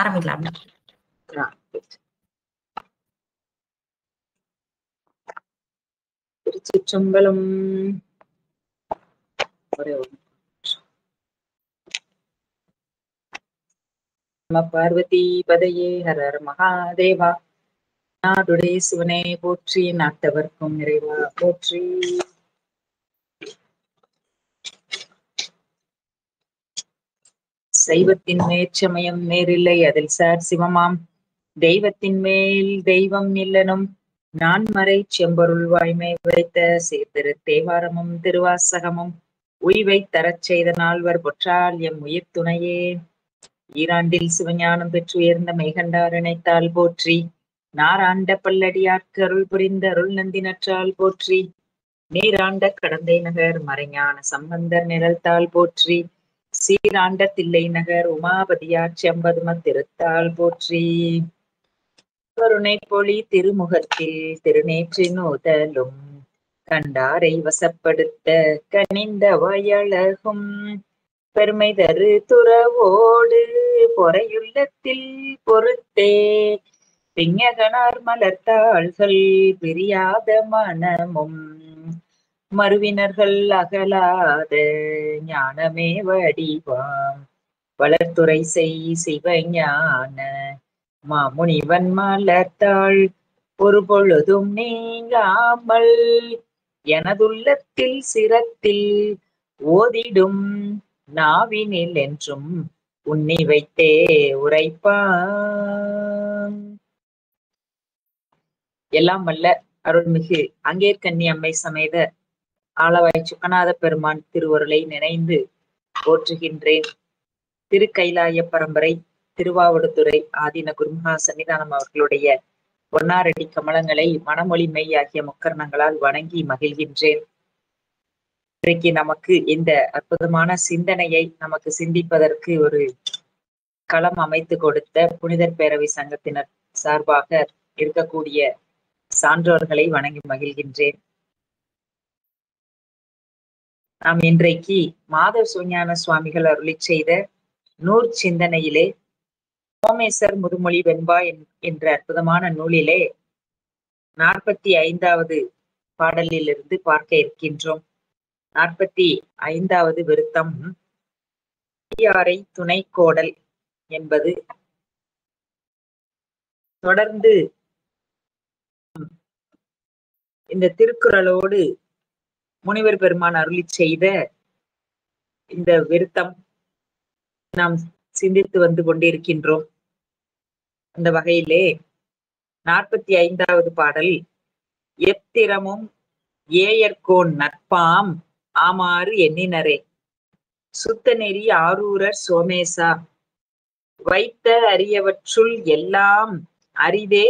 ஆரம்பிக்கலாம்ல. திருச்சிற்றம்பலம். நம பார்வதி பதையே ஹர ஹர மகாதேவா. நாடுடைய சிவனே போற்றி, நாட்டவர்க்கும் இறைவா போற்றி. சைவத்தின் மேற்சமயம் நேரில்லை, அதில் சார் சிவமாம். தெய்வத்தின் மேல் தெய்வம் இல்லனும், நான்மறை செம்பொருள் வாய்மை வைத்த சீர்திரு தேவாரமும் திருவாசகமும் உய்வை தரச் செய்த நால்வர் பொற்றால் எம் உயிர் துணையே. ஈராண்டில் சிவஞானம் பெற்று உயர்ந்த மெய்கண்டார் இணைத்தால் போற்றி, நாராண்ட பல்லடியார்க்கு அருள் புரிந்த அருள் நந்தி நற்றால் போற்றி, நீராண்ட கடந்தை நகர் மறைஞான சம்பந்தர் நிழல்தாள் போற்றி, சீராண்ட தில்லை நகர் உமாபதியார் செம்பதும திருத்தாள் போற்றி. கருணை பொழி திருமுகத்தில் திருநேற்றின் நூதலும், கண்டாரை வசப்படுத்த கனிந்த வயழகும், பெருமை தரு துறவோடு பொறையுள்ளத்தில் பொறுத்தே, பிஞகனார் மலர்த்தாள்கள் பிரியாத மனமும், மறுவினர்கள் அகலாத ஞானமே வடிவாம், வளர்த்துறை செய் சிவஞான மாமுனிவன் மலர்த்தாள் ஒரு பொழுதும் நீங்காமல், எனதுள்ளத்தில் சிரத்தில் ஓதிடும் நாவினில் என்றும் உன்னி வைத்தே உரைப்பான். எல்லாம் வல்ல அருள்மிகு அங்கேற்கண்ணி அம்மை சமேத ஆளவாய் சுக்கநாத பெருமான் திருவருளை நினைந்து போற்றுகின்றேன். திருக்கைலாய பரம்பரை திருவாவடுதுறை ஆதீன குருமகா சன்னிதானம் அவர்களுடைய பொன்னாரடி கமலங்களை மனமொழி மெய் ஆகிய முக்கரணங்களால் வணங்கி மகிழ்கின்றேன். இன்றைக்கு நமக்கு இந்த அற்புதமான சிந்தனையை நமக்கு சிந்திப்பதற்கு ஒரு களம் அமைத்து கொடுத்த புனிதர் பேரவை சங்கத்தினர் சார்பாக இருக்கக்கூடிய சான்றோர்களை வணங்கி மகிழ்கின்றேன். நாம் இன்றைக்கு மாதவ சிவஞான சுவாமிகள் அருளி செய்த நூற் சிந்தனையிலே சோமேசர் முதுமொழி வெண்பா என்ற அற்புதமான நூலிலே 45வது பாடலிலிருந்து பார்க்க இருக்கின்றோம். 45வது விருத்தம் பெரியாரை துணை கோடல் என்பது. தொடர்ந்து இந்த திருக்குறளோடு முனிவர் பெருமான் அருளி செய்த இந்த விருத்தம் நாம் சிந்தித்து வந்து கொண்டிருக்கின்றோம். அந்த வகையிலே 45வது பாடல், எத்திரமும் ஏயர்கோன் நட்பாம் ஆமாறு எண்ணினரே, சுத்த நெறி ஆரூரர் சோமேசா, வைத்த அரியவற்றுள் எல்லாம் அரிதே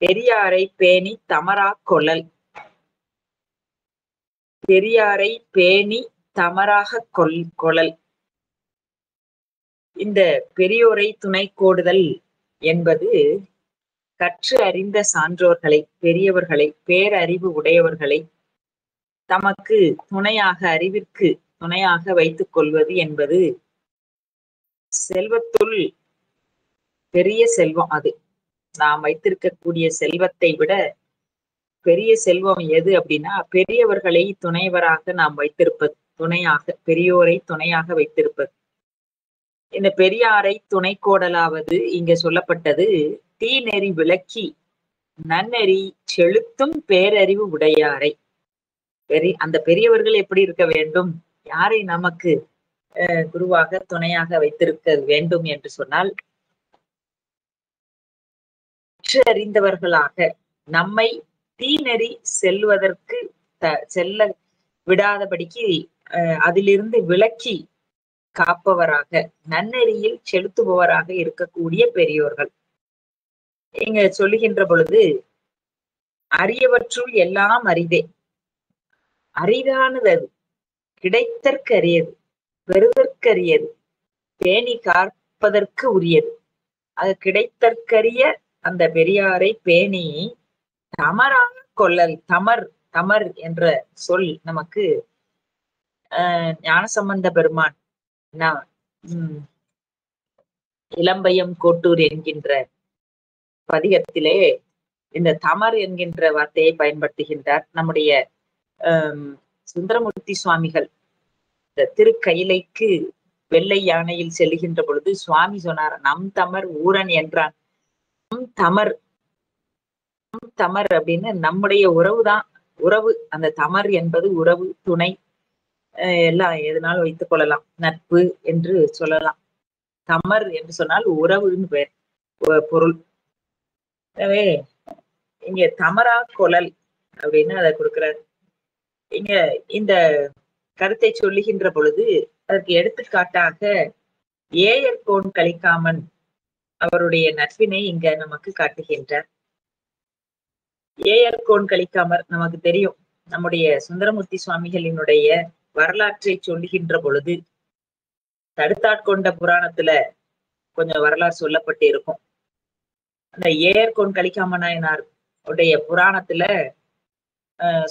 பெரியாரை பேணி தமரா கொள்ளல். பெரியாரை பேணி தமராக கொள்ளல். இந்த பெரியோரை துணை கோடுதல் என்பது கற்று அறிந்த சான்றோர்களை, பெரியவர்களை, பேரறிவு உடையவர்களை தமக்கு துணையாக, அறிவிற்கு துணையாக வைத்துக் கொள்வது என்பது செல்வத்துள் பெரிய செல்வம். அது நாம் வைத்திருக்கக்கூடிய செல்வத்தை விட பெரிய செல்வம் எது அப்படின்னா, பெரியவர்களை துணைவராக நாம் வைத்திருப்பது, துணையாக பெரியோரை துணையாக வைத்திருப்பது. இந்த பெரியாரை துணை கோடலாவது இங்க சொல்லப்பட்டது தீநெறி விளக்கி நன்னெறி செலுத்தும் பேரறிவு உடையாரை. அந்த பெரியவர்கள் எப்படி இருக்க வேண்டும், யாரை நமக்கு குருவாக துணையாக வைத்திருக்க வேண்டும் என்று சொன்னால், அறிந்தவர்களாக நம்மை தீநெறி செல்வதற்கு செல்ல விடாதபடிக்கு அதிலிருந்து விலக்கி காப்பவராக, நன்னெறியில் செலுத்துபவராக இருக்கக்கூடிய பெரியோர்கள். இங்க சொல்லுகின்ற பொழுது அரியவற்றுள் எல்லாம் அரிதே, அரிதானது, அது கிடைத்தற்கு அரியது, பெறுதற்கரியது, பேணி காப்பதற்கு உரியது. அது கிடைத்தற்கரிய அந்த பெரியாரை பேணி தமராக கொள்ளல். தமர் என்ற சொல் நமக்கு ஞானசம்பந்த பெருமான் இளம்பயம் கோட்டூர் என்கின்ற பதிகத்திலே இந்த தமர் என்கின்ற வார்த்தையை பயன்படுத்துகின்றார். நம்முடைய சுந்தரமூர்த்தி சுவாமிகள் இந்த திருக்கயிலைக்கு வெள்ளை யானையில் செல்லுகின்ற பொழுது சுவாமி சொன்னார், நம் தமர் ஊரன் என்றான். தமர் தமர் அப்படின்னு நம்முடைய உறவுதான். உறவு, அந்த தமர் என்பது உறவு, துணை, எல்லாம் எதனாலும் வைத்துக் கொள்ளலாம், நட்பு என்று சொல்லலாம். தமர் என்று சொன்னால் உறவுன்னு பேர், பொருள். எனவே இங்க தமரா கொழல் அப்படின்னு அதை கொடுக்கிறார். இங்க இந்த கருத்தை சொல்லுகின்ற பொழுது அதற்கு எடுத்துக்காட்டாக ஏயர்கோன் கலிக்காமன் அவருடைய நட்பினை இங்க நமக்கு காட்டுகின்றார். ஏயர்கோன் கலிக்காமர் நமக்கு தெரியும். நம்முடைய சுந்தரமூர்த்தி சுவாமிகளினுடைய வரலாற்றை சொல்லுகின்ற பொழுது தடுத்தாட்கொண்ட புராணத்துல கொஞ்சம் வரலாறு சொல்லப்பட்டு இருக்கும். அந்த ஏயர்கோன் கலிக்காம நாயனார் உடைய புராணத்துல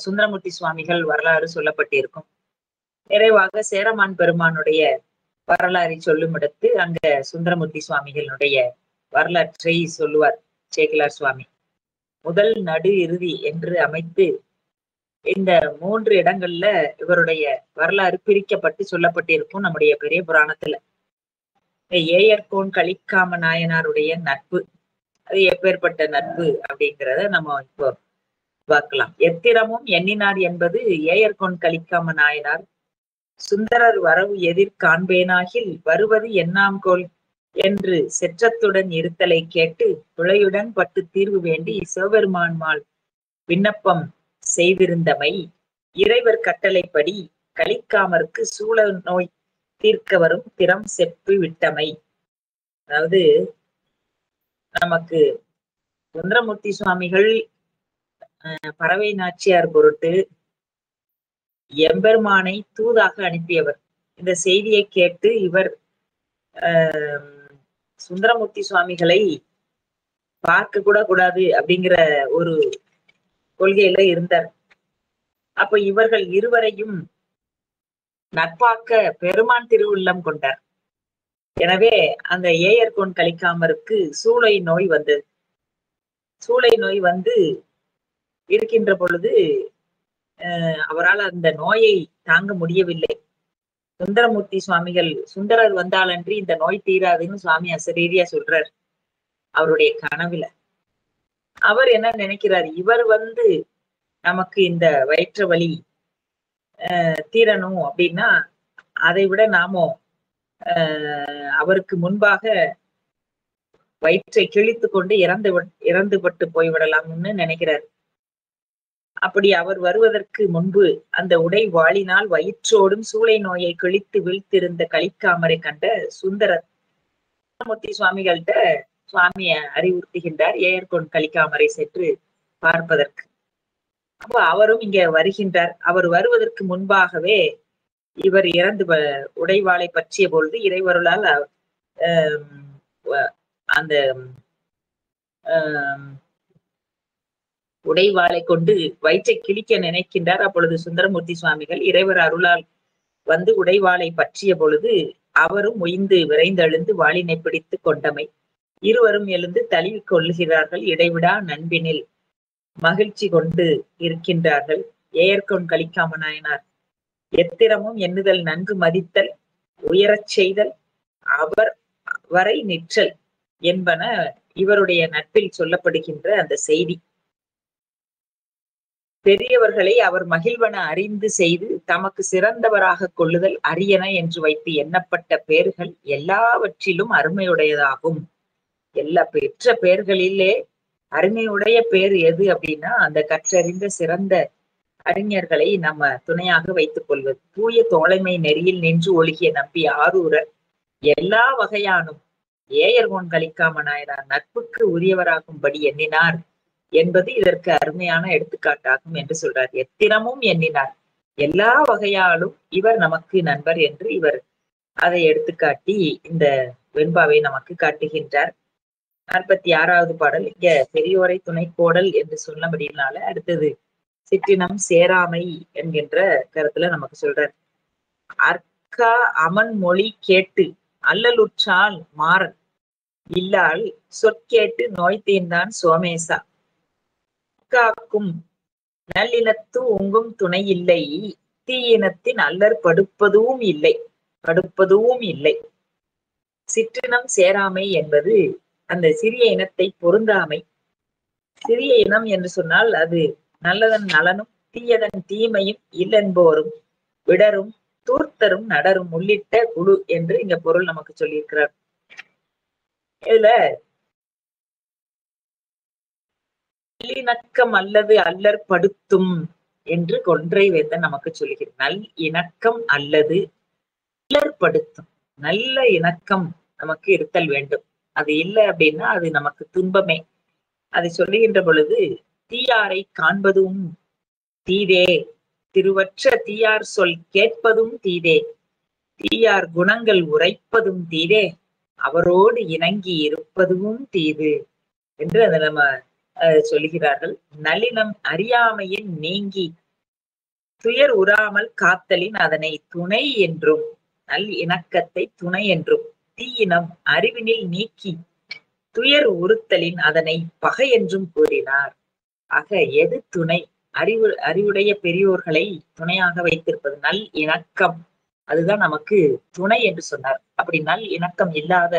சுந்தரமூர்த்தி சுவாமிகள் வரலாறு சொல்லப்பட்டிருக்கும். நிறைவாக சேரமான் பெருமானுடைய வரலாறை சொல்லும் இடத்து அங்க சுந்தரமூர்த்தி சுவாமிகளுடைய வரலாற்றை சொல்லுவார் சேக்கிலார் சுவாமி. முதல், நடு, இறுதி என்று அமைத்து இந்த 3 இடங்கள்ல இவருடைய வரலாறு பிரிக்கப்பட்டு சொல்லப்பட்டிருக்கும் நம்முடைய பெரிய புராணத்துல. ஏயர்கோன் கலிக்காம நாயனாருடைய நட்பு, அது எப்பேற்பட்ட நட்பு அப்படிங்கிறத நம்ம இப்போ பார்க்கலாம். எத்திரமும் எண்ணினார் என்பது ஏயர்கோன் கலிக்காம நாயனார் சுந்தரர் வரவு எதிர் காண்பேனாகில் வருவது எண்ணாம்கோல் என்று செற்றத்துடன் இருத்தலை கேட்டு பிழையுடன் பட்டு தீர்வு வேண்டி சிவபெருமான்மால் விண்ணப்பம் செய்திருந்தமை இறைவர் கட்டளைப்படி கலிக்காமருக்கு சூழ நோய் தீர்க்க வரும் திறம் செப்பு விட்டமை. அதாவது நமக்கு சுந்தரமூர்த்தி சுவாமிகள் பறவை நாச்சியார் பொருட்டு எம்பெருமானை தூதாக அனுப்பியவர். இந்த செய்தியை கேட்டு இவர் சுந்தரமூர்த்தி சுவாமிகளை பார்க்க கூட கூடாது அப்படிங்கிற ஒரு கொள்கையில இருந்தார். அப்ப இவர்கள் இருவரையும் நட்பாக்க பெருமான் திருவுள்ளம் கொண்டார். எனவே அந்த ஏயர்கோன் கலிக்காமருக்கு சூளை நோய் வந்தது. சூளை நோய் வந்து இருக்கின்ற பொழுது அவரால் அந்த நோயை தாங்க முடியவில்லை. சுந்தரமூர்த்தி சுவாமிகள், சுந்தரர் வந்தாலன்றி இந்த நோய் தீராதுன்னு சுவாமி அசரீரியா சொல்றார் அவருடைய கனவுல. அவர் என்ன நினைக்கிறார், இவர் வந்து நமக்கு இந்த வயிற்று வலி தீரணும் அப்படின்னா அதை விட நாமோ அவருக்கு முன்பாக வயிற்றை கிழித்து கொண்டு இறந்துபட்டு போய்விடலாம்னு நினைக்கிறார். அப்படி அவர் வருவதற்கு முன்பு அந்த உடை வாளினால் வயிற்றோடும் சூளை நோயை கிழித்து வீழ்த்திருந்த கலிக்காமரை கண்ட சுந்தரர் சுந்தரமூர்த்தி சுவாமிகள்கிட்ட சுவாமிய அறிவுறுத்துகின்றார் ஏயர்கோன் கலிக்காமரை சென்று பார்ப்பதற்கு. அப்போ அவரும் இங்க வருகின்றார். அவர் வருவதற்கு முன்பாகவே இவர் இறந்து உடைவாளை பற்றிய பொழுது இறைவருளால் அந்த உடைவாளை கொண்டு வயிற்றை கிழிக்க நினைக்கின்றார். அப்பொழுது சுந்தரமூர்த்தி சுவாமிகள் இறைவர் அருளால் வந்து உடைவாளை பற்றிய பொழுது அவரும் உய்ந்து விரைந்தெழுந்து வாளினை பிடித்து கொண்டமை. இருவரும் எழுந்து தழுவி கொள்ளுகிறார்கள். இடைவிடா நண்பினில் மகிழ்ச்சி கொண்டு இருக்கின்றார்கள். ஏயர்கோன் கலிக்காம நாயனார் எத்திரமும் எண்ணுதல், நன்கு மதித்தல், உயரச் செய்தல், அவர் வரை நிற்றல் என்பன இவருடைய நட்பில் சொல்லப்படுகின்ற அந்த செய்தி. பெரியவர்களை அவர் மகிழ்வன அறிந்து செய்து தமக்கு சிறந்தவராக கொள்ளுதல் அரியன என்று வைத்து எண்ணப்பட்ட பேர்கள் எல்லாவற்றிலும் அருமையுடையதாகும். எல்லா பெற்ற பேர்களிலே அருமையுடைய பேர் எது அப்படின்னா அந்த கற்றறிந்த சிறந்த அறிஞர்களை நம்ம துணையாக வைத்துக் கொள்வது. தூய தோழமை நெறியில் நின்று ஒழுகிய நம்பி ஆரூரர் எல்லா வகையானும் ஏயர்கோன் கலிக்காம நாயனார் நட்புக்கு உரியவராகும்படி எண்ணினார் என்பது இதற்கு அருமையான எடுத்துக்காட்டாகும் என்று சொல்றார். எத்திரமும் எண்ணினார், எல்லா வகையாலும் இவர் நமக்கு நண்பர் என்று இவர் அதை எடுத்துக்காட்டி இந்த வெண்பாவை நமக்கு காட்டுகின்றார். 46வது பாடல் இங்க பெரியோரை துணைக்கோடல் என்று சொன்னபடினால அடுத்தது சிற்றினம் சேராமை என்கின்ற கருத்துல நமக்கு சொல்றார். அற்கா அமன் மொழி கேட்டு அல்லலுற்றால் மாறன் இல்லால் சொற்கேட்டு நோய் தீர்ந்தான் சோமேசா. காக்கும் நல்லினத்து உங்கும் துணை இல்லை, தீயினத்தின் அல்லற் படுப்பதுவும் இல்லை. படுப்பதுவும் இல்லை. சிற்றினம் சேராமை என்பது அந்த சிறிய இனத்தை பொருந்தாமை. சிறிய இனம் என்று சொன்னால் அது நல்லதன் நலனும் தீயதன் தீமையும் இல்லென்போரும் விடரும் தூர்த்தரும் நடரும் உள்ளிட்ட குழு என்று இங்க பொருள் நமக்கு சொல்லியிருக்கிறார். இதுல நல்லிணக்கம் அல்லது அல்லற் படுத்தும் என்று கொன்றை வேந்தன் நமக்கு சொல்லுகிறார். நல் இணக்கம் அல்லது அல்லற்படுத்தும். நல்ல இணக்கம் நமக்கு இருத்தல் வேண்டும். அது இல்லை அப்படின்னா அது நமக்கு துன்பமே. அதை சொல்லுகின்ற பொழுது தீயாரை காண்பதும் தீதே, திருவற்ற தீயார் சொல் கேட்பதும் தீதே, தீயார் குணங்கள் உரைப்பதும் தீதே, அவரோடு இணங்கி இருப்பதும் தீது என்று அதை நம்ம சொல்லுகிறார்கள். நல்லினம் அறியாமையின் நீங்கி துயர் உறாமல் காத்தலின் அதனை துணை என்றும், நல் இணக்கத்தை துணை என்றும், தீயினம் அறிவினில் நீக்கி துயர் உறுத்தலின் அதனை பகை என்றும் கூறினார். ஆக எது துணை? அறிவுடைய பெரியோர்களை துணையாக வைத்திருப்பது நல் இணக்கம். அதுதான் நமக்கு துணை என்று சொன்னார். அப்படி நல் இணக்கம் இல்லாத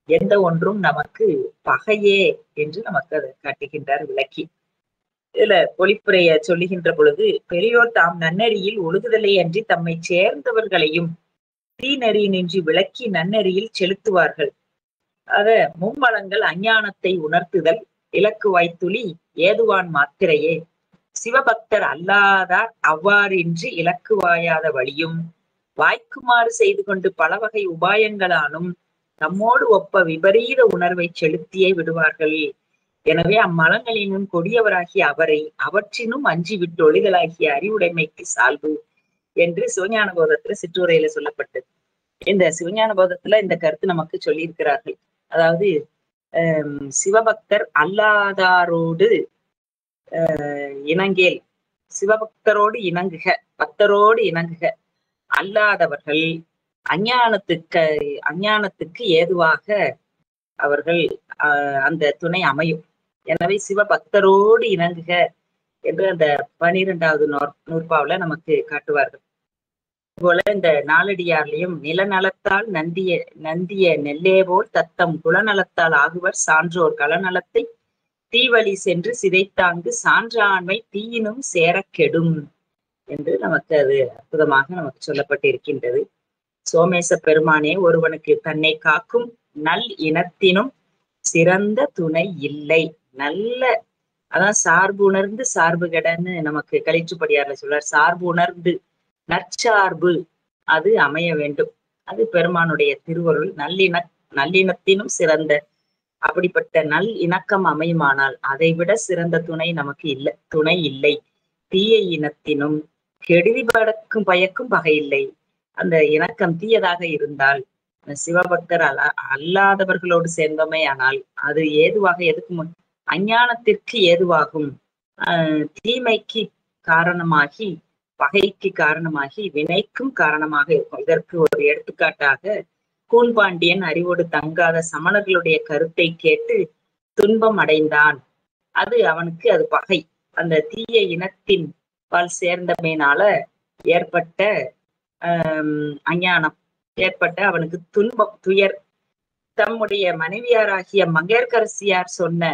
எந்த ஒன்றும் நமக்கு பகையே என்று நமக்கு அதை காட்டுகின்றார் விளக்கி. இதுல பொழிப்புரைய சொல்லுகின்ற பொழுது, பெரியோர் தாம் நன்னெறியில் ஒழுகுதலை அன்றி தம்மை சேர்ந்தவர்களையும் தீநெறியினின்றி விளக்கி நன்னெறியில் செலுத்துவார்கள். ஆக மும்மலங்கள் அஞ்ஞானத்தை உணர்த்துதல், இலக்கு வாய்த்துளி ஏதுவான் மாத்திரையே. சிவபக்தர் அல்லாதார் அவ்வாறின்றி இலக்கு வாயாத வழியும் வாய்க்குமாறு செய்து கொண்டு பல வகை உபாயங்களானும் நம்மோடு ஒப்ப விபரீத உணர்வை செலுத்தியே விடுவார்கள். எனவே அம்மலங்களினும் கொடியவராகிய அவரை அவற்றினும் அஞ்சி விட்டு ஒளிதலாகிய அறிவுடைமைக்கு சால்பு என்று சிவஞான போதத்துல சிற்றுரையில சொல்லப்பட்டது. இந்த சிவஞான போதத்துல இந்த கருத்து நமக்கு சொல்லியிருக்கிறார்கள். அதாவது சிவபக்தர் அல்லாதாரோடு இணங்கேல், சிவபக்தரோடு இணங்குக, பக்தரோடு இணங்குக. அல்லாதவர்கள் அஞ்ஞானத்துக்கு ஏதுவாக அவர்கள் அந்த துணை அமையும். எனவே சிவபக்தரோடு இணங்குக என்று அந்த 12வது நூற்பாவுல நமக்கு காட்டுவார்கள். போல இந்த நாலடியார்லையும் நிலநலத்தால் நந்திய நெல்லே போல் தத்தம் குலநலத்தால் ஆகுவர் சான்றோர் களநலத்தை தீவழி சென்று சிதைத்தாங்கு சான்றாண்மை தீயினும் சேர கெடும் என்று நமக்கு அது அற்புதமாக நமக்கு சொல்லப்பட்டிருக்கின்றது. சோமேச பெருமானே, ஒருவனுக்கு தன்னை காக்கும் நல் இனத்தினும் சிறந்த துணை இல்லை. நல்ல அதான் சார்பு உணர்ந்து சார்பு கெடன்னு நமக்கு களிற்றுப்படியார்ல சொல்றார். சார்பு உணர்ந்து நற்சார்பு அது அமைய வேண்டும். அது பெருமானுடைய திருவருள். நல்லினத்தினும் சிறந்த அப்படிப்பட்ட நல் இணக்கம் அமையுமானால் அதை விட சிறந்த துணை நமக்கு துணை இல்லை. தீய இனத்தினும் கெடுதி படக்கும் பயக்கும் பகை இல்லை. அந்த இணக்கம் தீயதாக இருந்தால் சிவபக்தர் அல்லாதவர்களோடு சேர்ந்தோமே ஆனால் அது ஏதுவாக எதுக்கு அஞ்ஞானத்திற்கு ஏதுவாகும். தீமைக்கு காரணமாகி பகைக்கு காரணமாகி வினைக்கும் காரணமாக இருக்கும். இதற்கு ஒரு எடுத்துக்காட்டாக கூன்பாண்டியன் அறிவோடு தங்காத சமணர்களுடைய கருத்தை கேட்டு துன்பம் அடைந்தான். அது அவனுக்கு அது பகை. அந்த தீய இனத்தின் பால் சேர்ந்தமையினால ஏற்பட்ட அஞ்ஞானம் ஏற்பட்ட அவனுக்கு துன்பம் துயர். தம்முடைய மனைவியாராகிய மங்கையர்க்கரசியார் சொன்ன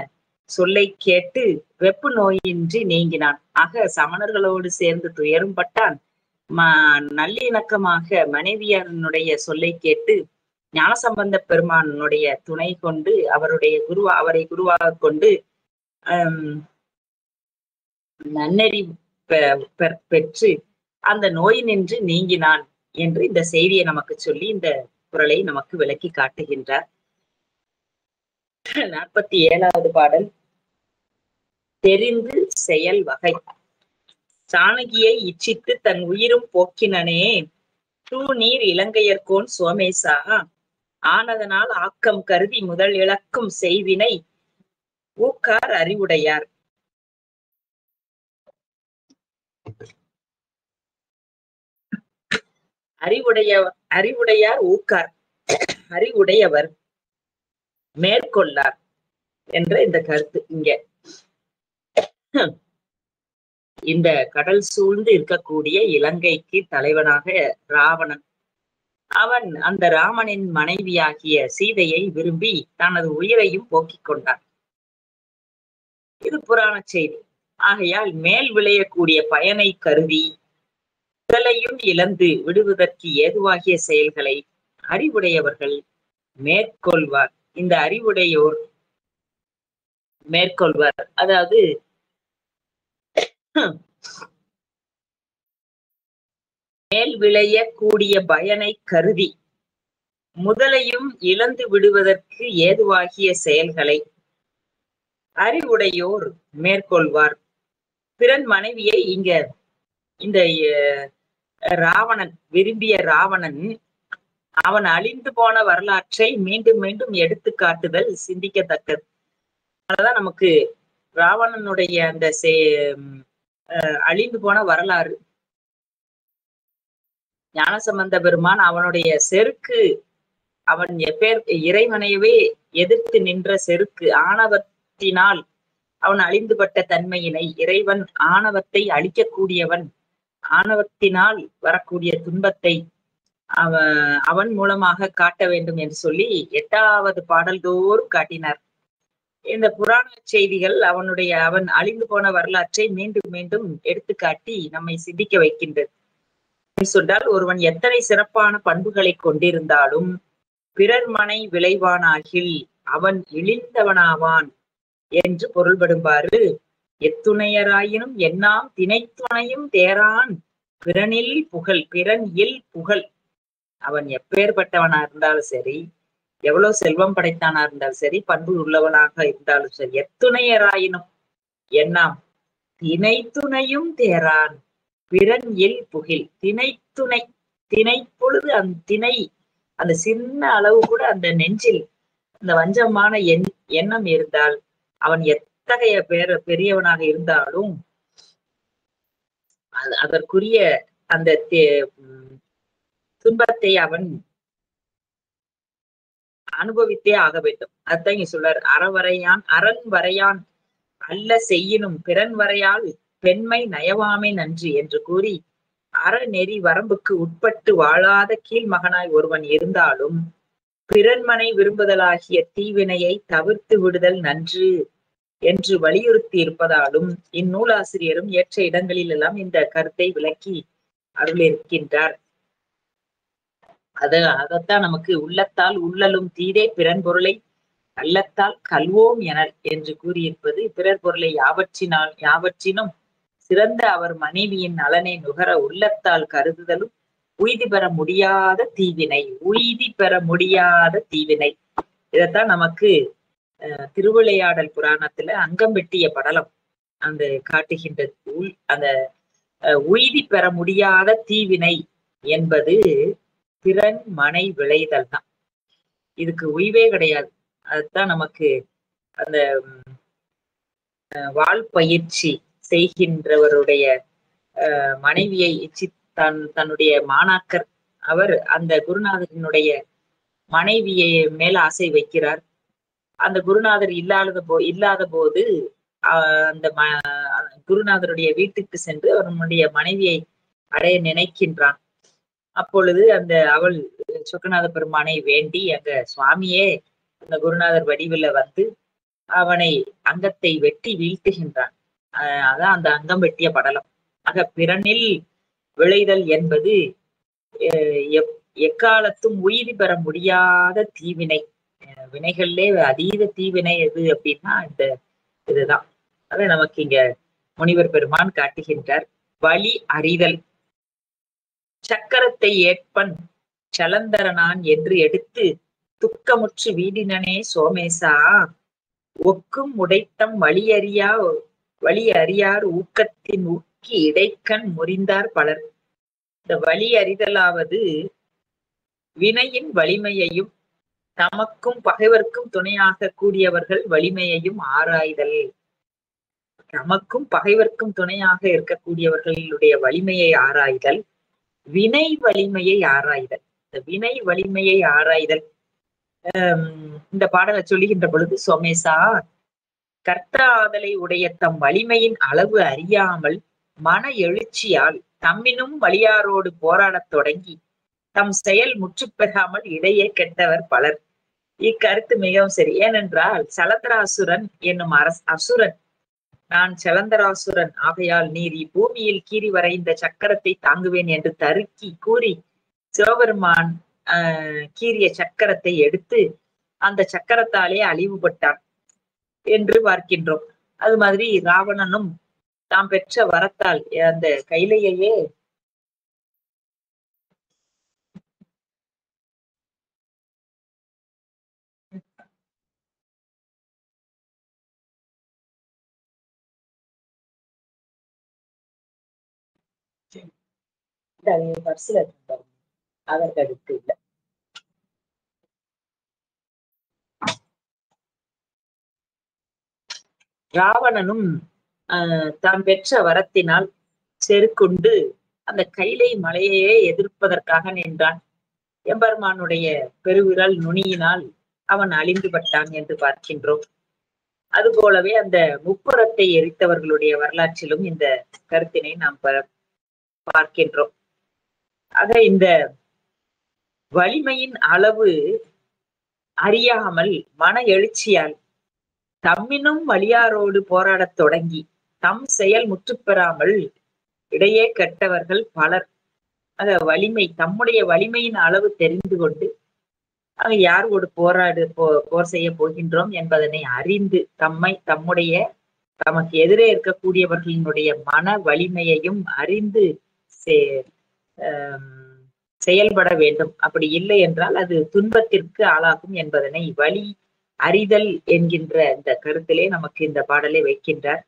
சொல்லை கேட்டு வெப்பு நோயின்றி நீங்கினான். ஆக சமணர்களோடு சேர்ந்து துயரும் பட்டான். நல்லிணக்கமாக மனைவியாரனுடைய சொல்லை கேட்டு ஞானசம்பந்த பெருமானுடைய துணை கொண்டு அவரை குருவாக கொண்டு நன்னெறி பெற்று அந்த நோய் நின்று நீங்கினான் என்று இந்த செய்தியை நமக்கு சொல்லி இந்த குறளை நமக்கு விளக்கி காட்டுகின்றார். 47வது பாடல். தெரிந்து செயல் வகை. சாணகியை இச்சித்து தன் உயிரும் போக்கினனே தூநீர் இலங்கையர்கோன் சோமேசா ஆனதனால் ஆக்கம் கருதி முதல் இழக்கும் செய்வினை ஊக்கார் அறிவுடையார். அறிவுடையார் ஊக்கார் அறிவுடையவர். மேற்கொள்ளார் என்ற இந்த கருத்து இங்க. இந்த கடல் சூழ்ந்து இருக்கக்கூடிய இலங்கைக்கு தலைவனாக ராவணன். அவன் அந்த ராமனின் மனைவியாகிய சீதையை விரும்பி தனது உயிரையும் போக்கிக் கொண்டான். இது புராண செய்தி. ஆகையால் மேல் விளையக்கூடிய பயனை கருதி உடலையும் இழந்து விடுவதற்கு ஏதுவாகிய செயல்களை அறிவுடையவர்கள் மேற்கொள்வார். இந்த அறிவுடையோர் மேற்கொள்வார். அதாவது மேல் விளையக்கூடிய பயனை கருதி முதலையும் இழந்து விடுவதற்கு ஏதுவாகிய செயல்களை அறிவுடையோர் மேற்கொள்வார். பிறன் மனைவியை இங்க இந்த ராவணன் விரும்பிய ராவணன் அவன் அழிந்து போன வரலாற்றை மீண்டும் மீண்டும் எடுத்து காட்டுதல் சிந்திக்கத்தக்கது. அதனாலதான் நமக்கு ராவணனுடைய அந்த அழிந்து போன வரலாறு, ஞானசம்பந்த பெருமான் அவனுடைய செருக்கு, அவன் இறைவனையவே எதிர்த்து நின்ற செருக்கு, ஆணவத்தினால் அவன் அழிந்துபட்ட தன்மையினை, இறைவன் ஆணவத்தை அழிக்கக்கூடியவன், ஆணவத்தினால் வரக்கூடிய துன்பத்தை அவன் மூலமாக காட்ட வேண்டும் என்று சொல்லி 8வது பாடல் தோறும் காட்டினார். இந்த புராண செய்திகள் அவன் அழிந்து போன வரலாற்றை மீண்டும் மீண்டும் எடுத்துக்காட்டி நம்மை சிந்திக்க வைக்கின்றது. சொன்னால் ஒருவன் எத்தனை சிறப்பான பண்புகளை கொண்டிருந்தாலும் பிறர் மனை விளைவானாகில் அவன் இழிந்தவனாவான் என்று பொருள்படும்பாறு, எத்துணையராயினும் என்னாம் திணைத்துணையும் தேரான் பிறனில் புகழ், பிறன் இல் புகழ். அவன் எப்பேற்பட்டவனா இருந்தாலும் சரி, எவ்வளவு செல்வம் படைத்தானா இருந்தாலும் சரி, பண்பு உள்ளவனாக இருந்தாலும் சரி, எத்துணையராயினும் என்னாம் திணைத்துணையும் தேரான் பிறன் இல் புகில். திணைத்துணை, திணை பொழுது அந்த திணை, அந்த சின்ன அளவு கூட அந்த நெஞ்சில் அந்த வஞ்சமான எண்ணம் இருந்தால் அவன் எத்தகைய பெரியவனாக இருந்தாலும் அதற்குரிய அந்த துன்பத்தை அவன் அனுபவித்தே ஆக வேண்டும். அதுதான் இங்க சொல்றார். அரண் வரையான் அல்ல செய்யினும் பிறன் வரையால் பெண்மை நயவாமை நன்றி என்று கூறி, அறநெறி வரம்புக்கு உட்பட்டு வாழாத கீழ்மகனாய் ஒருவன் இருந்தாலும் பிறன்மனை விரும்புதலாகிய தீவினையை தவிர்த்து விடுதல் நன்று என்று வலியுறுத்தி இருப்பதாலும் இந்நூலாசிரியரும் ஏற்ற இடங்களில் எல்லாம் இந்த கருத்தை விளக்கி அருளிருக்கின்றார். அதத்தான் நமக்கு உள்ளத்தால் உள்ளலும் தீதே பிறன் பொருளை அல்லத்தால் கல்வோம் எனல் என்று கூறியிருப்பது. பிறர் பொருளை யாவற்றினும் சிறந்த அவர் மனைவியின் நலனை நுகர உள்ளத்தால் கருதுதலும் உய்தி பெற முடியாத தீவினை, உய்தி பெற முடியாத தீவினை. இதத்தான் நமக்கு திருவிளையாடல் புராணத்துல அங்கம் வெட்டிய படலம் அந்த காட்டுகின்றது. அந்த உய்தி பெற முடியாத தீவினை என்பது பிறன் மனை விளைதல் தான். இதுக்கு உய்வே கிடையாது. அதுதான் நமக்கு அந்த வாழ்பயிற்சி செய்கின்றவருடைய மனைவியை தன்னுடைய மாணாக்கர் அவர் அந்த குருநாதரினுடைய மனைவியை மேல ஆசை வைக்கிறார். அந்த குருநாதர் இல்லாத போது அந்த குருநாதருடைய வீட்டுக்கு சென்று அவனுடைய மனைவியை அடைய நினைக்கின்றான். அப்பொழுது அவள் சொக்கநாத பெருமானை வேண்டி அங்க சுவாமியே அந்த குருநாதர் வடிவில வந்து அவனை அங்கத்தை வெட்டி வீழ்த்துகின்றான். அதான் அந்த அங்கம் வெட்டிய படலம். ஆக பிறனில் விளைதல் என்பது எக்காலத்தும் உய்தி பெற முடியாத தீவினை. வினைகள்லே அதீத தீவினை எது அப்படின்னா இதுதான். அதை நமக்கு இங்க முனிவர் பெருமான் காட்டுகின்றார். வழி அறிதல். சக்கரத்தை ஏற்பன் சலந்தரனான் என்று எடுத்து துக்கமுற்று வீடினனே சோமேசா, ஒக்கும் உடைத்தம் வழி அறியார் ஊக்கத்தின் ஊக்கி இடைக்கண் முறிந்தார் பலர். இந்த வழி அறிதலாவது வினையின் வலிமையையும் தமக்கும் பகைவர்க்கும் துணையாக கூடியவர்கள் வலிமையையும் ஆராய்தல். தமக்கும் பகைவர்க்கும் துணையாக இருக்கக்கூடியவர்களுடைய வலிமையை ஆராய்தல், வினை வலிமையை ஆராய்தல். இந்த வினை வலிமையை ஆராய்தல் இந்த பாடலை சொல்லுகின்ற பொழுது, சோமேசா கர்த்தாதலை உடைய தம் வலிமையின் அளவு அறியாமல் மன எழுச்சியால் தம்மினும் வலியாரோடு போராடத் தொடங்கி தம் செயல் முற்றுப்பெறாமல் இடையே கெட்டவர் பலர். இக்கருத்து மிகவும் சரி. ஏனென்றால் சலந்தராசுரன் என்னும் அசுரன், நான் சலந்தராசுரன் ஆகையால் நீர் இப்பூமியில் கீறி வரைந்த சக்கரத்தை தாங்குவேன் என்று தருக்கி கூறி சிவபெருமான் கீறிய சக்கரத்தை எடுத்து அந்த சக்கரத்தாலே அழிவுபட்டான் என்று பார்க்கின்றோம். அது மாதிரி ராவணனும் தாம் பெற்ற வரத்தால் அந்த கைலையையே பர்சில அதற்கு இல்ல. ராவணனும் தாம் பெற்ற வரத்தினால் செருக்குண்டு அந்த கைலை மலையையே எதிர்ப்பதற்காக நின்றான். எம்பெருமானுடைய பெருவிரல் நுனியினால் அவன் அழிந்துபட்டான் என்று பார்க்கின்றோம். அதுபோலவே அந்த முப்புறத்தை எரித்தவர்களுடைய வரலாற்றிலும் இந்த கருத்தினை நாம் பார்க்கின்றோம். ஆக இந்த வலிமையின் அளவு அறியாமல் மன எழுச்சியால் தம்மினும் வலியாரோடு போராடத் தொடங்கி தம் செயல் முற்றுப்பெறாமல் இடையே கெட்டவர்கள் பலர். அத வலிமை, தம்முடைய வலிமையின் அளவு தெரிந்து கொண்டு யாரோடு போர் செய்ய போகின்றோம் என்பதனை அறிந்து தம்முடைய தமக்கு எதிரே இருக்கக்கூடியவர்களினுடைய மன வலிமையையும் அறிந்து செயல்பட வேண்டும். அப்படி இல்லை என்றால் அது துன்பத்திற்கு ஆளாகும் என்பதனை வலி அறிதல் என்கின்ற இந்த கருத்திலே நமக்கு இந்த பாடலை வைக்கின்றார்.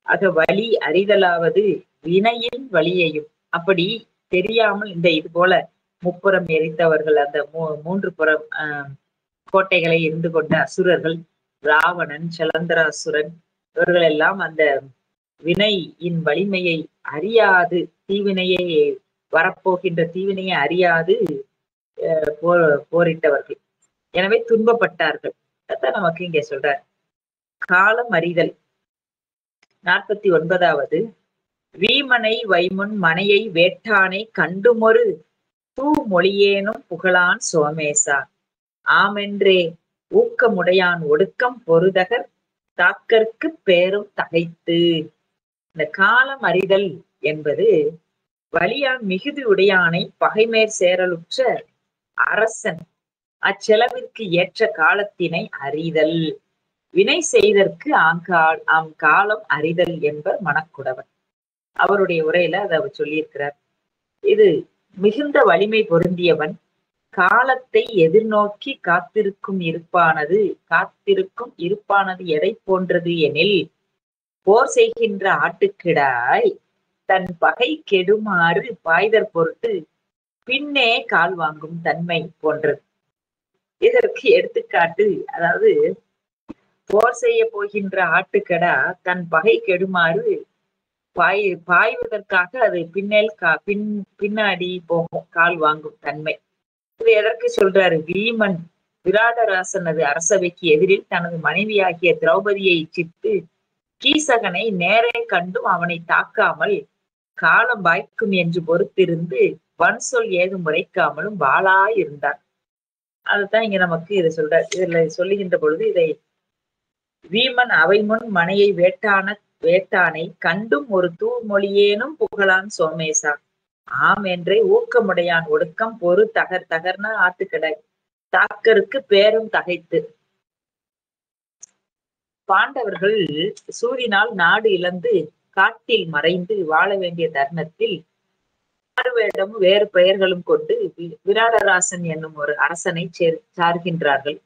ஆக வலி அறிதலாவது வினையின் வலியையும், அப்படி தெரியாமல் இந்த இது போல முப்புறம் எரித்தவர்கள், அந்த மூன்று புறம் கோட்டைகளை இருந்து கொண்ட அசுரர்கள், ராவணன், சலந்தராசுரன், இவர்கள் எல்லாம் அந்த வினையின் வலிமையை அறியாது, தீவினையை வரப்போகின்ற தீவினையை அறியாது போரிட்டவர்கள். எனவே துன்பப்பட்டார்கள். அதான் நமக்கு இங்க சொல்றார். காலம் அறிதல் 49வது. வீமனை வைமுன் மனையை வேட்டானை கண்டுமொரு தூ மொழியேனும் புகழான் சோமேசா ஆமென்றே ஊக்கமுடையான் ஒடுக்கம் பொருதகர் தாக்கற்கு பேரும் தகைத்து. இந்த காலம் அறிதல் என்பது வலியான் மிகுதி உடையானை பகைமேற் சேரலுற்ற அரசன் அச்செலவிற்கு ஏற்ற காலத்தினை அறிதல். வினை செய்தற்கு காலம் அறிதல் என்பர் மனக்குடவன். அவருடைய உரையில அதை அவர் சொல்லியிருக்கிறார். இது மிகுந்த வலிமை பொருந்தியவன் காலத்தை எதிர்நோக்கி காத்திருக்கும் இருப்பானது எதை போன்றது எனில் போர் செய்கின்ற ஆட்டுக்கிடாய் தன் பகை கெடுமாறு பாய்தற் பொருட்டு பின்னே கால் வாங்கும் தன்மை போன்றது. இதற்கு எடுத்துக்காட்டு, அதாவது போர் செய்ய போகின்ற ஆட்டுக்கடா தன் பகை கெடுமாறு பாய்வதற்காக அது பின்னாடி போகும், கால் வாங்கும் தன்மை. இது எதற்கு சொல்றாரு? வீமன் விராடராசனது அரசவைக்கு எதிரில் தனது மனைவியாகிய திரௌபதியை இச்சித்து கீசகனை நேரே கண்டும் அவனை தாக்காமல் காலம் வாய்க்கும் என்று பொறுத்திருந்து வன் சொல் ஏதும் உரைக்காமலும் வாளாயிருந்தார். அதுதான் இங்க நமக்கு இதை சொல்றார். இதுல சொல்லுகின்ற பொழுது இதை வீமன் அவை முன் மனையை வேட்டானை கண்டும் ஒரு தூமொழியேனும் புகழான் சோமேசா ஆம் என்றே ஊக்கமுடையான் ஒடுக்கம் பொறு தகர்னா ஆத்துக்கடை தாக்கருக்கு பேரும் தகைத்து. பாண்டவர்கள் சூரினால் நாடு இழந்து காட்டில் மறைந்து வாழ வேண்டிய தருணத்தில் வேடமும் வேறு பெயர்களும் கொண்டு விராடராசன் என்னும் ஒரு அரசனை சார்கின்றார்கள்.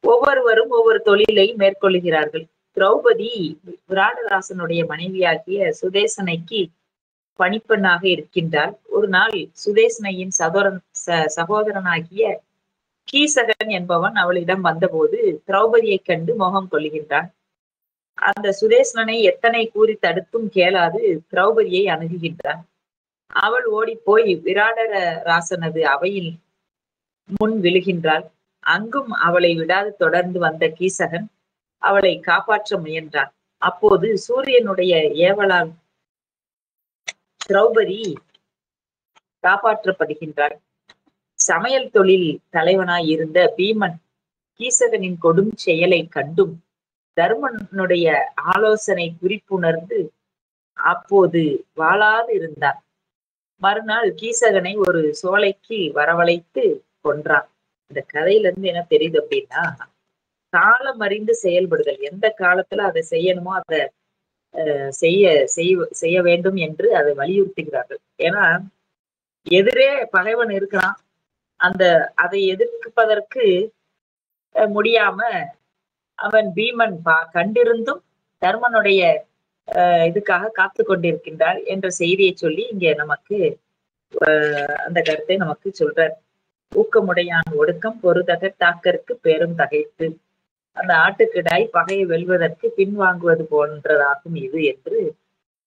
ஒவ்வொருவரும் ஒவ்வொரு தொழிலை மேற்கொள்கிறார்கள். திரௌபதி விராடராசனுடைய மனைவியாகிய சுதேசனைக்கு பணிப்பெண்ணாக இருக்கின்றாள். ஒரு நாள் சுதேசனையின் சகோதரனாகிய கீசகன் என்பவன் அவளிடம் வந்தபோது திரௌபதியை கண்டு மோகம் கொள்ளுகின்றான். அந்த சுதேசனை எத்தனை கூறி தடுத்தும் கேளாது திரௌபதியை அணுகுகின்றான். அவள் ஓடி போய் விராடராசனது அவையில் முன் விழுகின்றாள். அங்கும் அவளை விடாது தொடர்ந்து வந்த கீசகன் அவளை காப்பாற்ற முயன்றான். அப்போது சூரியனுடைய ஏவலால் திரௌபதி காப்பாற்றப்படுகின்றாள். சமையல் தொழில் தலைவனாய் இருந்த பீமன் கீசகனின் கொடும் செயலை கண்டும் தருமனுடைய ஆலோசனை குறிப்புணர்ந்து அப்போது வாளாது இருந்தான். மறுநாள் கீசகனை ஒரு சோலைக்கு வரவழைத்து கொன்றான். இந்த கதையில இருந்து என்ன தெரியுது அப்படின்னா, காலம் அறிந்து செயல்படுதல். எந்த காலத்துல அதை செய்யணுமோ அதை செய்ய வேண்டும் என்று அதை வலியுறுத்துகிறார்கள். ஏன்னா எதிரே பகைவன் இருக்கிறான், அதை எதிர்ப்பதற்கு முடியாம அவன் பீமன் கண்டிருந்தும் தர்மனுடைய இதுக்காக காத்து கொண்டிருக்கின்றார் என்ற செய்தியை சொல்லி இங்க நமக்கு அந்த கருத்தை நமக்கு சொல்றார். ஊக்கமுடையான் ஒடுக்கம் பொறுதக தாக்கருக்கு பேரும் தகைத்து, அந்த ஆட்டுக்கிடாய் பகையை வெல்வதற்கு பின்வாங்குவது போன்றதாகும் இது என்று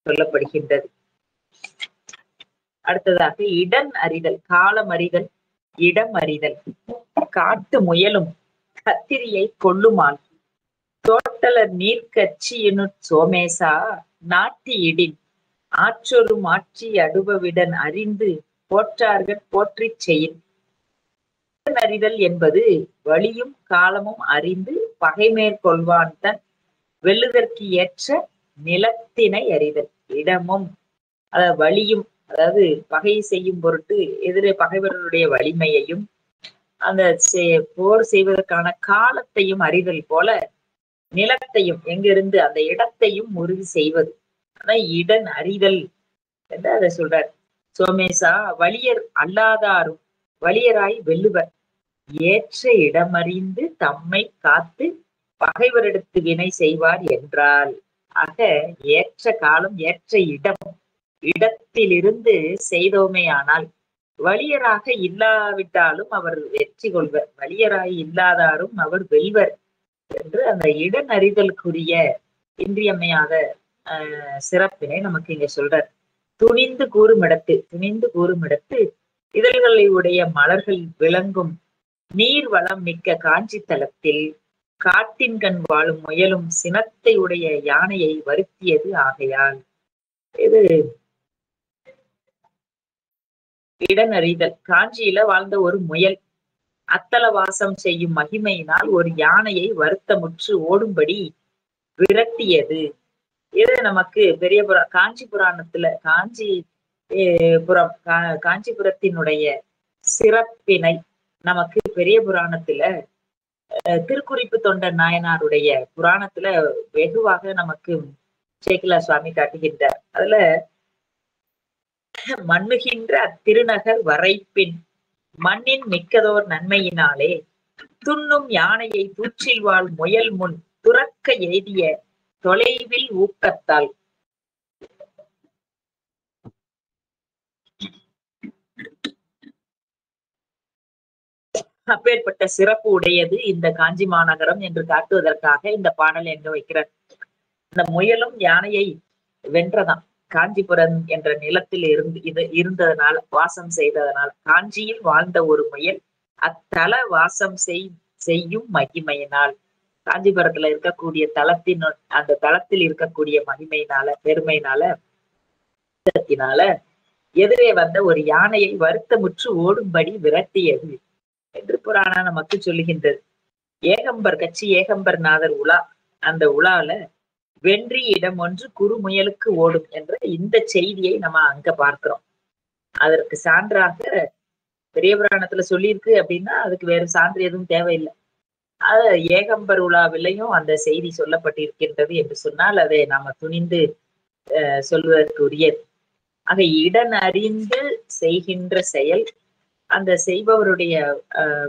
சொல்லப்படுகின்றது. அடுத்ததாக இடம் அறிதல், காலம் அறிதல், இடம் அறிதல். காட்டு முயலும் கத்திரியை கொள்ளுமால் தோட்டலர் நீர்க்கட்சியினு சோமேசா நாட்டி இடின் ஆற்றொரு மாற்றி அடுபவிடன் அறிந்து போற்றார்கள் போற்றிச் செயின். அறிதல் என்பது வழியும் காலமும் அறிந்து பகை மேற்கொள்வான் தன் வெல்லுதற்கு ஏற்ற நிலத்தினை அறிதல். இடமும் வழியும், அதாவது பகை செய்யும் பொருட்டு எதிரே பகைவர்களுடைய வலிமையையும் அந்த போர் செய்வதற்கான காலத்தையும் அறிதல் போல நிலத்தையும், எங்கிருந்து அந்த இடத்தையும் உறுதி செய்வது. அதான் இடன் அறிதல் என்று அதை சொல்றார். சோமேசா வலியர் அல்லாதாரும் வலியராய் வெல்லுவர் ஏற்ற இடமறிந்து தம்மை காத்து பகைவரிடத்து வினை செய்வார் என்றால், ஆக ஏற்ற காலம் ஏற்ற இடம், இடத்திலிருந்து செய்தோமேயானால் வலியராக இல்லாவிட்டாலும் அவர் வெற்றி கொள்வர், வலியராய் இல்லாதாரும் அவர் வெல்வர் என்று அந்த இடன் அறிதலுக்குரிய இன்றியமையாத சிறப்பினை நமக்கு இங்க சொல்றார். துணிந்து கூறுமிடத்து இதழ்களை உடைய மலர்கள் விளங்கும் நீர் வளம் மிக்க காஞ்சி தலத்தில் காட்டின் கண் வாழும் முயலும் சினத்தை உடைய யானையை வருத்தியது ஆகையால். இது இடனறிதல். காஞ்சியில வாழ்ந்த ஒரு முயல் அத்தல வாசம் செய்யும் மகிமையினால் ஒரு யானையை வருத்தமுற்று ஓடும்படி விரட்டியது. இது நமக்கு பெரிய காஞ்சி புராணத்துல காஞ்சிபுரத்தினுடைய சிறப்பினை நமக்கு பெரிய புராணத்துல திருக்குறிப்பு தொண்டர் நாயனாருடைய புராணத்துல வெகுவாக நமக்கு சேக்கிலா சுவாமி காட்டுகின்றார். அதுல மண்ணுகின்ற அத்திருநகர் வரைப்பின் மண்ணின் மிக்கதோர் நன்மையினாலே துண்ணும் யானையை தூற்றில் வாழ் முயல் முன் துறக்க எய்திய தொலைவில் ஊக்கத்தால். அப்பேற்பட்ட சிறப்பு உடையது இந்த காஞ்சி மாநகரம் என்று காட்டுவதற்காக இந்த பாடல் எங்க வைக்கிறார். இந்த முயலும் யானையை வென்றதாம். காஞ்சிபுரம் என்ற நிலத்தில் இருந்ததனால, வாசம் செய்ததனால், காஞ்சியில் வாழ்ந்த ஒரு முயல் அத்தல வாசம் செய்யும் மகிமையினால், காஞ்சிபுரத்துல இருக்கக்கூடிய அந்த தலத்தில் இருக்கக்கூடிய மகிமையினால, பெருமையினால எதிரே வந்த ஒரு யானையை வருத்தமுற்று ஓடும்படி விரட்டியது என்று புராணம் நமக்கு சொல்லுகின்றது. ஏகம்பர் கட்சி ஏகம்பர் நாதர் உலா, அந்த உலால வென்றி இடம் ஒன்று குறு முயலுக்கு ஓடும் என்ற இந்த செய்தியை நம்ம அங்க பார்க்கிறோம். அதற்கு சான்றாக பெரிய புராணத்துல சொல்லியிருக்கு அப்படின்னா அதுக்கு வேற சான்று எதுவும் தேவையில்லை. அது ஏகம்பர் உலாவிலையும் அந்த செய்தி சொல்லப்பட்டிருக்கின்றது என்று சொன்னால் அதை நாம துணிந்து சொல்வதற்கு உரியது. ஆக இடன் அறிந்து செய்கின்ற செயல் அந்த செய்பவருடைய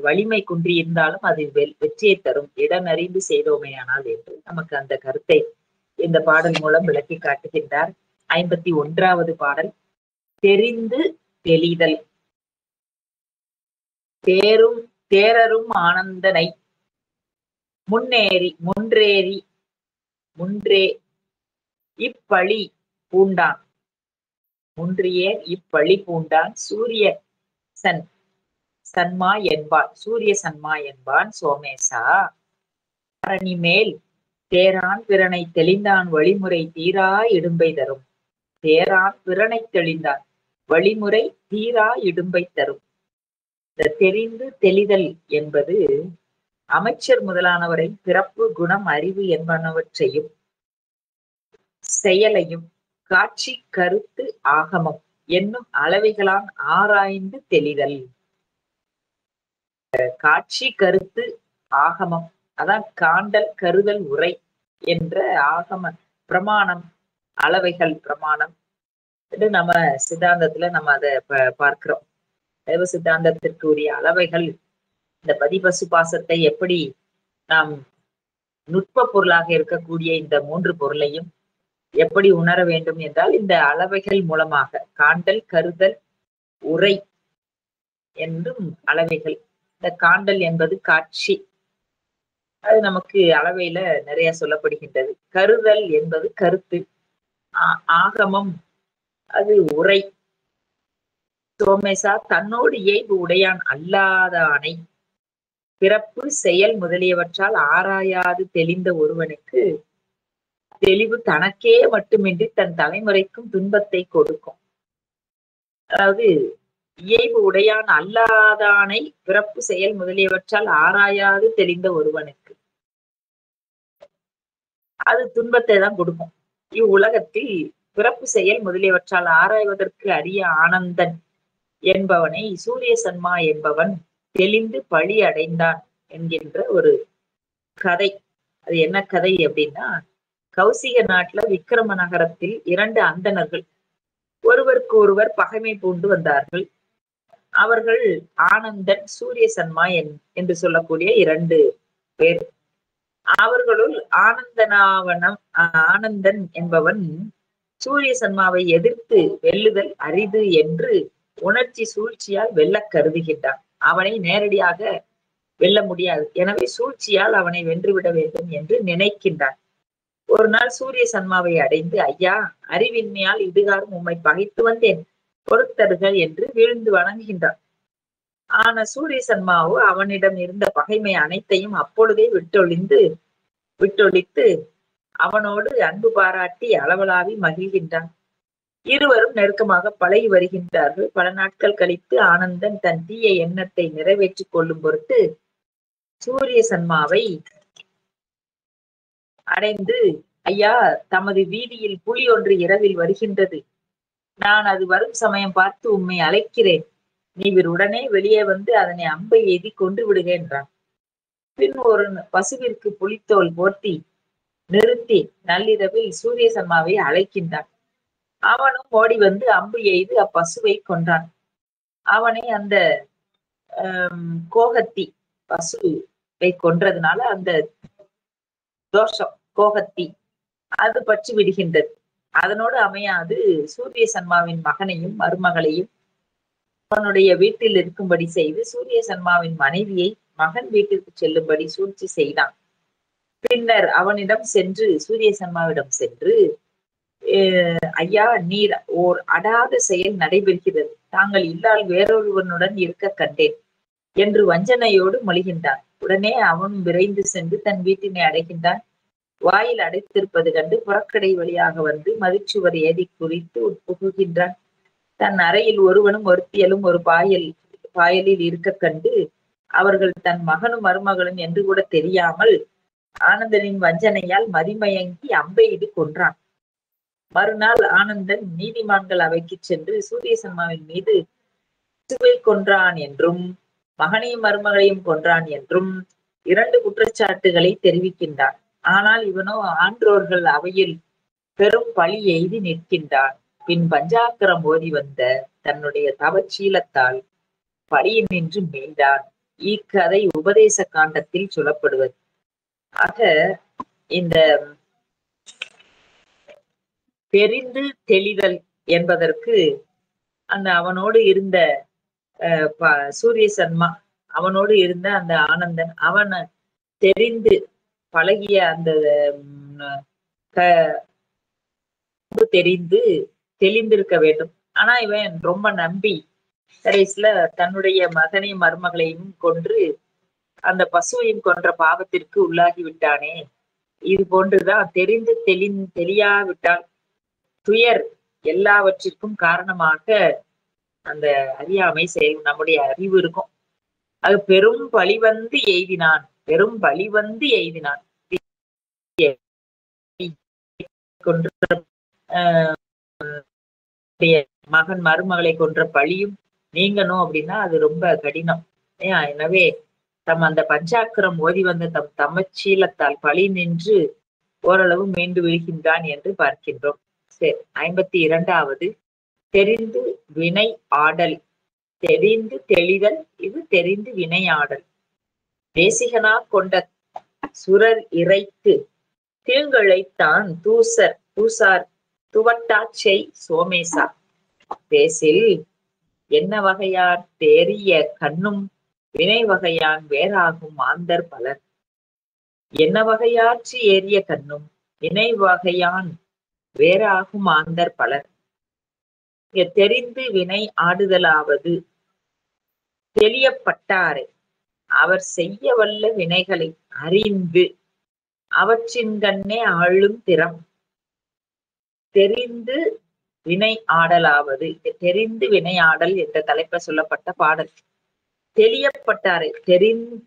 வலிமை குன்றி இருந்தாலும் அது வெற்றியை தரும். இடன் அறிந்து செய்தோமையானால் என்று நமக்கு அந்த கருத்தை இந்த பாடல் மூலம் விளக்கி காட்டுகின்றார். 51வது பாடல். தெரிந்து தெளிதல். தேரரும் ஆனந்தனை முன்றே இப்பழி பூண்டான். முன்றியே இப்பழி பூண்டான் சூரியசன் சன்மா என்பான், சூரிய சன்மா என்பான் சோமேசா. பரணி மேல் தேரான் பிறனை தெளிந்தான் வழிமுறை தீரா இடும்பை தரும். தேரான் பிறனை தெளிந்தான் வழிமுறை தீரா இடும்பை தரும். இந்த தெரிந்து தெளிதல் என்பது அமைச்சர் முதலானவரை பிறப்பு, குணம், அறிவு என்பனவற்றையும் செயலையும் காட்சி, கருத்து, ஆகமம் என்னும் அளவைகளான் ஆராய்ந்து தெளிதல். காட்சி, கருத்து, ஆகமம் அதான் காண்டல், கருதல், உரை என்ற ஆகம பிரமாணம், அளவைகள் பிரமாணம் என்று நம்ம சித்தாந்தத்துல நம்ம அதை பார்க்கிறோம். சைவ சித்தாந்தத்திற்கு உரிய அளவைகள் இந்த பதிபசு பாசத்தை எப்படி நாம் நுட்ப பொருளாக இருக்கக்கூடிய இந்த 3 பொருளையும் எப்படி உணர வேண்டும் என்றால் இந்த அளவைகள் மூலமாக காண்டல், கருதல், உரை என்றும் அளவைகள். இந்த காண்டல் என்பது காட்சி, அது நமக்கு அளவையில நிறைய சொல்லப்படுகின்றது. கருதல் என்பது கருத்து, ஆகமம் அது உரை. சோமேசா தன்னோடு இயல்பு உடையான் அல்லாதானை பிறப்பு, செயல் முதலியவற்றால் ஆராயாது தெளிந்த ஒருவனுக்கு தெளிவு தனக்கே மட்டுமின்றி தன் தலைமுறைக்கும் துன்பத்தை கொடுக்கும். அதாவது இயல்பு உடையான் அல்லாதானை பிறப்பு, செயல் முதலியவற்றால் ஆராயாது தெளிந்த ஒருவனுக்கு அது துன்பத்தை தான் கொடுக்கும். இவ்வுலகத்தில் பிறப்பு, செயல் முதலியவற்றால் ஆராய்வதற்கு அரிய ஆனந்தன் என்பவனை சூரிய சன்மா என்பவன் தெளிந்து பழி அடைந்தான் என்கின்ற ஒரு கதை. அது என்ன கதை அப்படின்னா, கௌசிக நாட்டுல விக்கிரம நகரத்தில் 2 அந்தணர்கள் ஒருவருக்கு ஒருவர் பகைமை பூண்டு வந்தார்கள். அவர்கள் ஆனந்தன், சூரிய சன்மா என்று சொல்லக்கூடிய 2 பேர். அவர்களுள் ஆனந்தன் என்பவன் சூரிய சன்மாவை எதிர்த்து வெல்லுதல் அரிது என்று உணர்ச்சி சூழ்ச்சியால் வெல்ல கருதுகின்றான். அவனை நேரடியாக வெல்ல முடியாது, எனவே சூழ்ச்சியால் அவனை வென்றுவிட வேண்டும் என்று நினைக்கின்றான். ஒரு நாள் சூரிய சன்மாவை அடைந்து, ஐயா, அறிவின்மையால் இதுகாரும் உம்மை பகைத்து வந்தேன், பொறுத்தருகள் என்று வீழ்ந்து வணங்குகின்றான். ஆன சூரிய சன்மாவோ அவனிடம் இருந்த பகைமை அனைத்தையும் அப்பொழுதே விட்டொழித்து அவனோடு அன்பு பாராட்டி அளவலாவி மகிழ்கின்றான். இருவரும் நெருக்கமாக பழகி வருகின்றார்கள். பல நாட்கள் கழித்து ஆனந்தன் தன் தீய எண்ணத்தை நிறைவேற்றிக் கொள்ளும் பொருட்டு சூரிய சன்மாவை அடைந்து, ஐயா, தமது வீதியில் புலி ஒன்று இரவில் வருகின்றது, நான் அது வரும் சமயம் பார்த்து உம்மை அழைக்கிறேன், நீவிர் உடனே வெளியே வந்து அதனை அம்பை எய்தி கொண்டு விடுகின்றான். பின் ஒரு பசுவிற்கு புலித்தோல் போர்த்தி நிறுத்தி நள்ளிரவில் சூரிய சன்மாவை அழைக்கின்றான். அவனும் ஓடி வந்து அம்பு எய்து அப்பசுவை கொன்றான். அவனை அந்த கோகத்தி பசுவை கொன்றதுனால அந்த தோஷம் கோகத்தி அது பற்றி விடுகின்றது. அதனோடு அமையாது சூரிய சன்மாவின் மகனையும் மருமகளையும் அவனுடைய வீட்டில் இருக்கும்படி செய்து சூரிய சன்மாவின் மனைவியை மகன் வீட்டிற்கு செல்லும்படி சூழ்ச்சி செய்தான். பின்னர் அவனிடம் சென்று சூரிய சன்மாவிடம் சென்று, ஐயா, நீர் ஓர் அடாத செயல் நடைபெறுகிறது, தாங்கள் இல்லால் வேறொருவனுடன் இருக்க கண்டேன் என்று வஞ்சனையோடு மொழிகின்றான். உடனே அவன் விரைந்து சென்று தன் வீட்டினை அடைகின்றான். வாயில் அடைத்திருப்பது கண்டு புறக்கடை வழியாக வந்து மதிச்சுவர் ஏதி குறித்து உட்புகுகின்றான். தன் அறையில் ஒருவனும் ஒருத்தியலும் ஒரு பாயலில் இருக்க கண்டு அவர்கள் தன் மகனும் மருமகளும் என்று கூட தெரியாமல் ஆனந்தனின் வஞ்சனையால் மதிமயங்கி அம்பெய்து கொன்றான். மறுநாள் ஆனந்தன் நீதிமான்கள் அவைக்கு சென்று சூரிய சன்மாவின் மீது பசுவை கொன்றான் என்றும் மகனையும் மருமகளையும் கொன்றான் என்றும் 2 குற்றச்சாட்டுகளை தெரிவிக்கின்றான். ஆனால் இவனோ ஆன்றோர்கள் அவையில் பெரும் பழி எய்தி நிற்கின்றான். பின் பஞ்சாக்கரம் ஓதி வந்த தன்னுடைய தவச்சீலத்தால் பழியினின்று மீண்டான். இக்கதை உபதேச காண்டத்தில் சொல்லப்படுவது. ஆக இந்த தெரிந்து தெளிதல் என்பதற்கு அந்த அவனோடு இருந்த சூரிய சன்மா, அவனோடு இருந்த அந்த ஆனந்தன், அவன் தெரிந்து பழகிய அந்த தெரிந்து தெளிந்திருக்க வேண்டும். ஆனா இவன் ரொம்ப நம்பி கடைசியில தன்னுடைய மகனையும் மருமகளையும் கொன்று அந்த பசுவையும் கொன்ற பாவத்திற்கு உள்ளாகி விட்டானே. இது போன்றுதான் தெரியாவிட்டால் துயர் எல்லாவற்றிற்கும் காரணமாக அந்த அறியாமை செய்யும் நம்முடைய அறிவு இருக்கும். அது பெரும் பழி வந்து எய்தினான் கொன்ற மகன் மருமகளை கொன்ற பழியும் நீங்கணும் அப்படின்னா அது ரொம்ப கடினம். எனவே அந்த பஞ்சாக்கரம் ஓதி வந்த தம் தமச்சீலத்தால் பழி நின்று ஓரளவு மீண்டு விழுகின்றான் என்று பார்க்கின்றோம். சரி, 52வது தெரிந்து வினை ஆடல். தெரிந்து தெளிதல், இது தெரிந்து வினையாடல். தேசிகனா கொண்ட சுரர் இறைத்து தீங்கழைத்தான் தூசார் துவட்டாச்சை சோமேசா. பேசில் என்ன வகையார் தேறிய கண்ணும் வினை வகையான் வேறாகும் மாந்தர் பலர். என்ன வகையாற்று ஏறிய கண்ணும் வினை வகையான் வேறாகும் மாந்தர் பலர். தெரிந்து வினை ஆடுதலாவது தெளியப்பட்டாரை அவர் செய்ய வல்ல வினைகளை அறிந்து அவற்றின்கண்ணே ஆளும் திறம். தெரிந்து வினை ஆடலாவது, தெரிந்து வினையாடல் என்ற தலைப்ப சொல்லப்பட்ட பாடல். தெளியப்பட்டாரை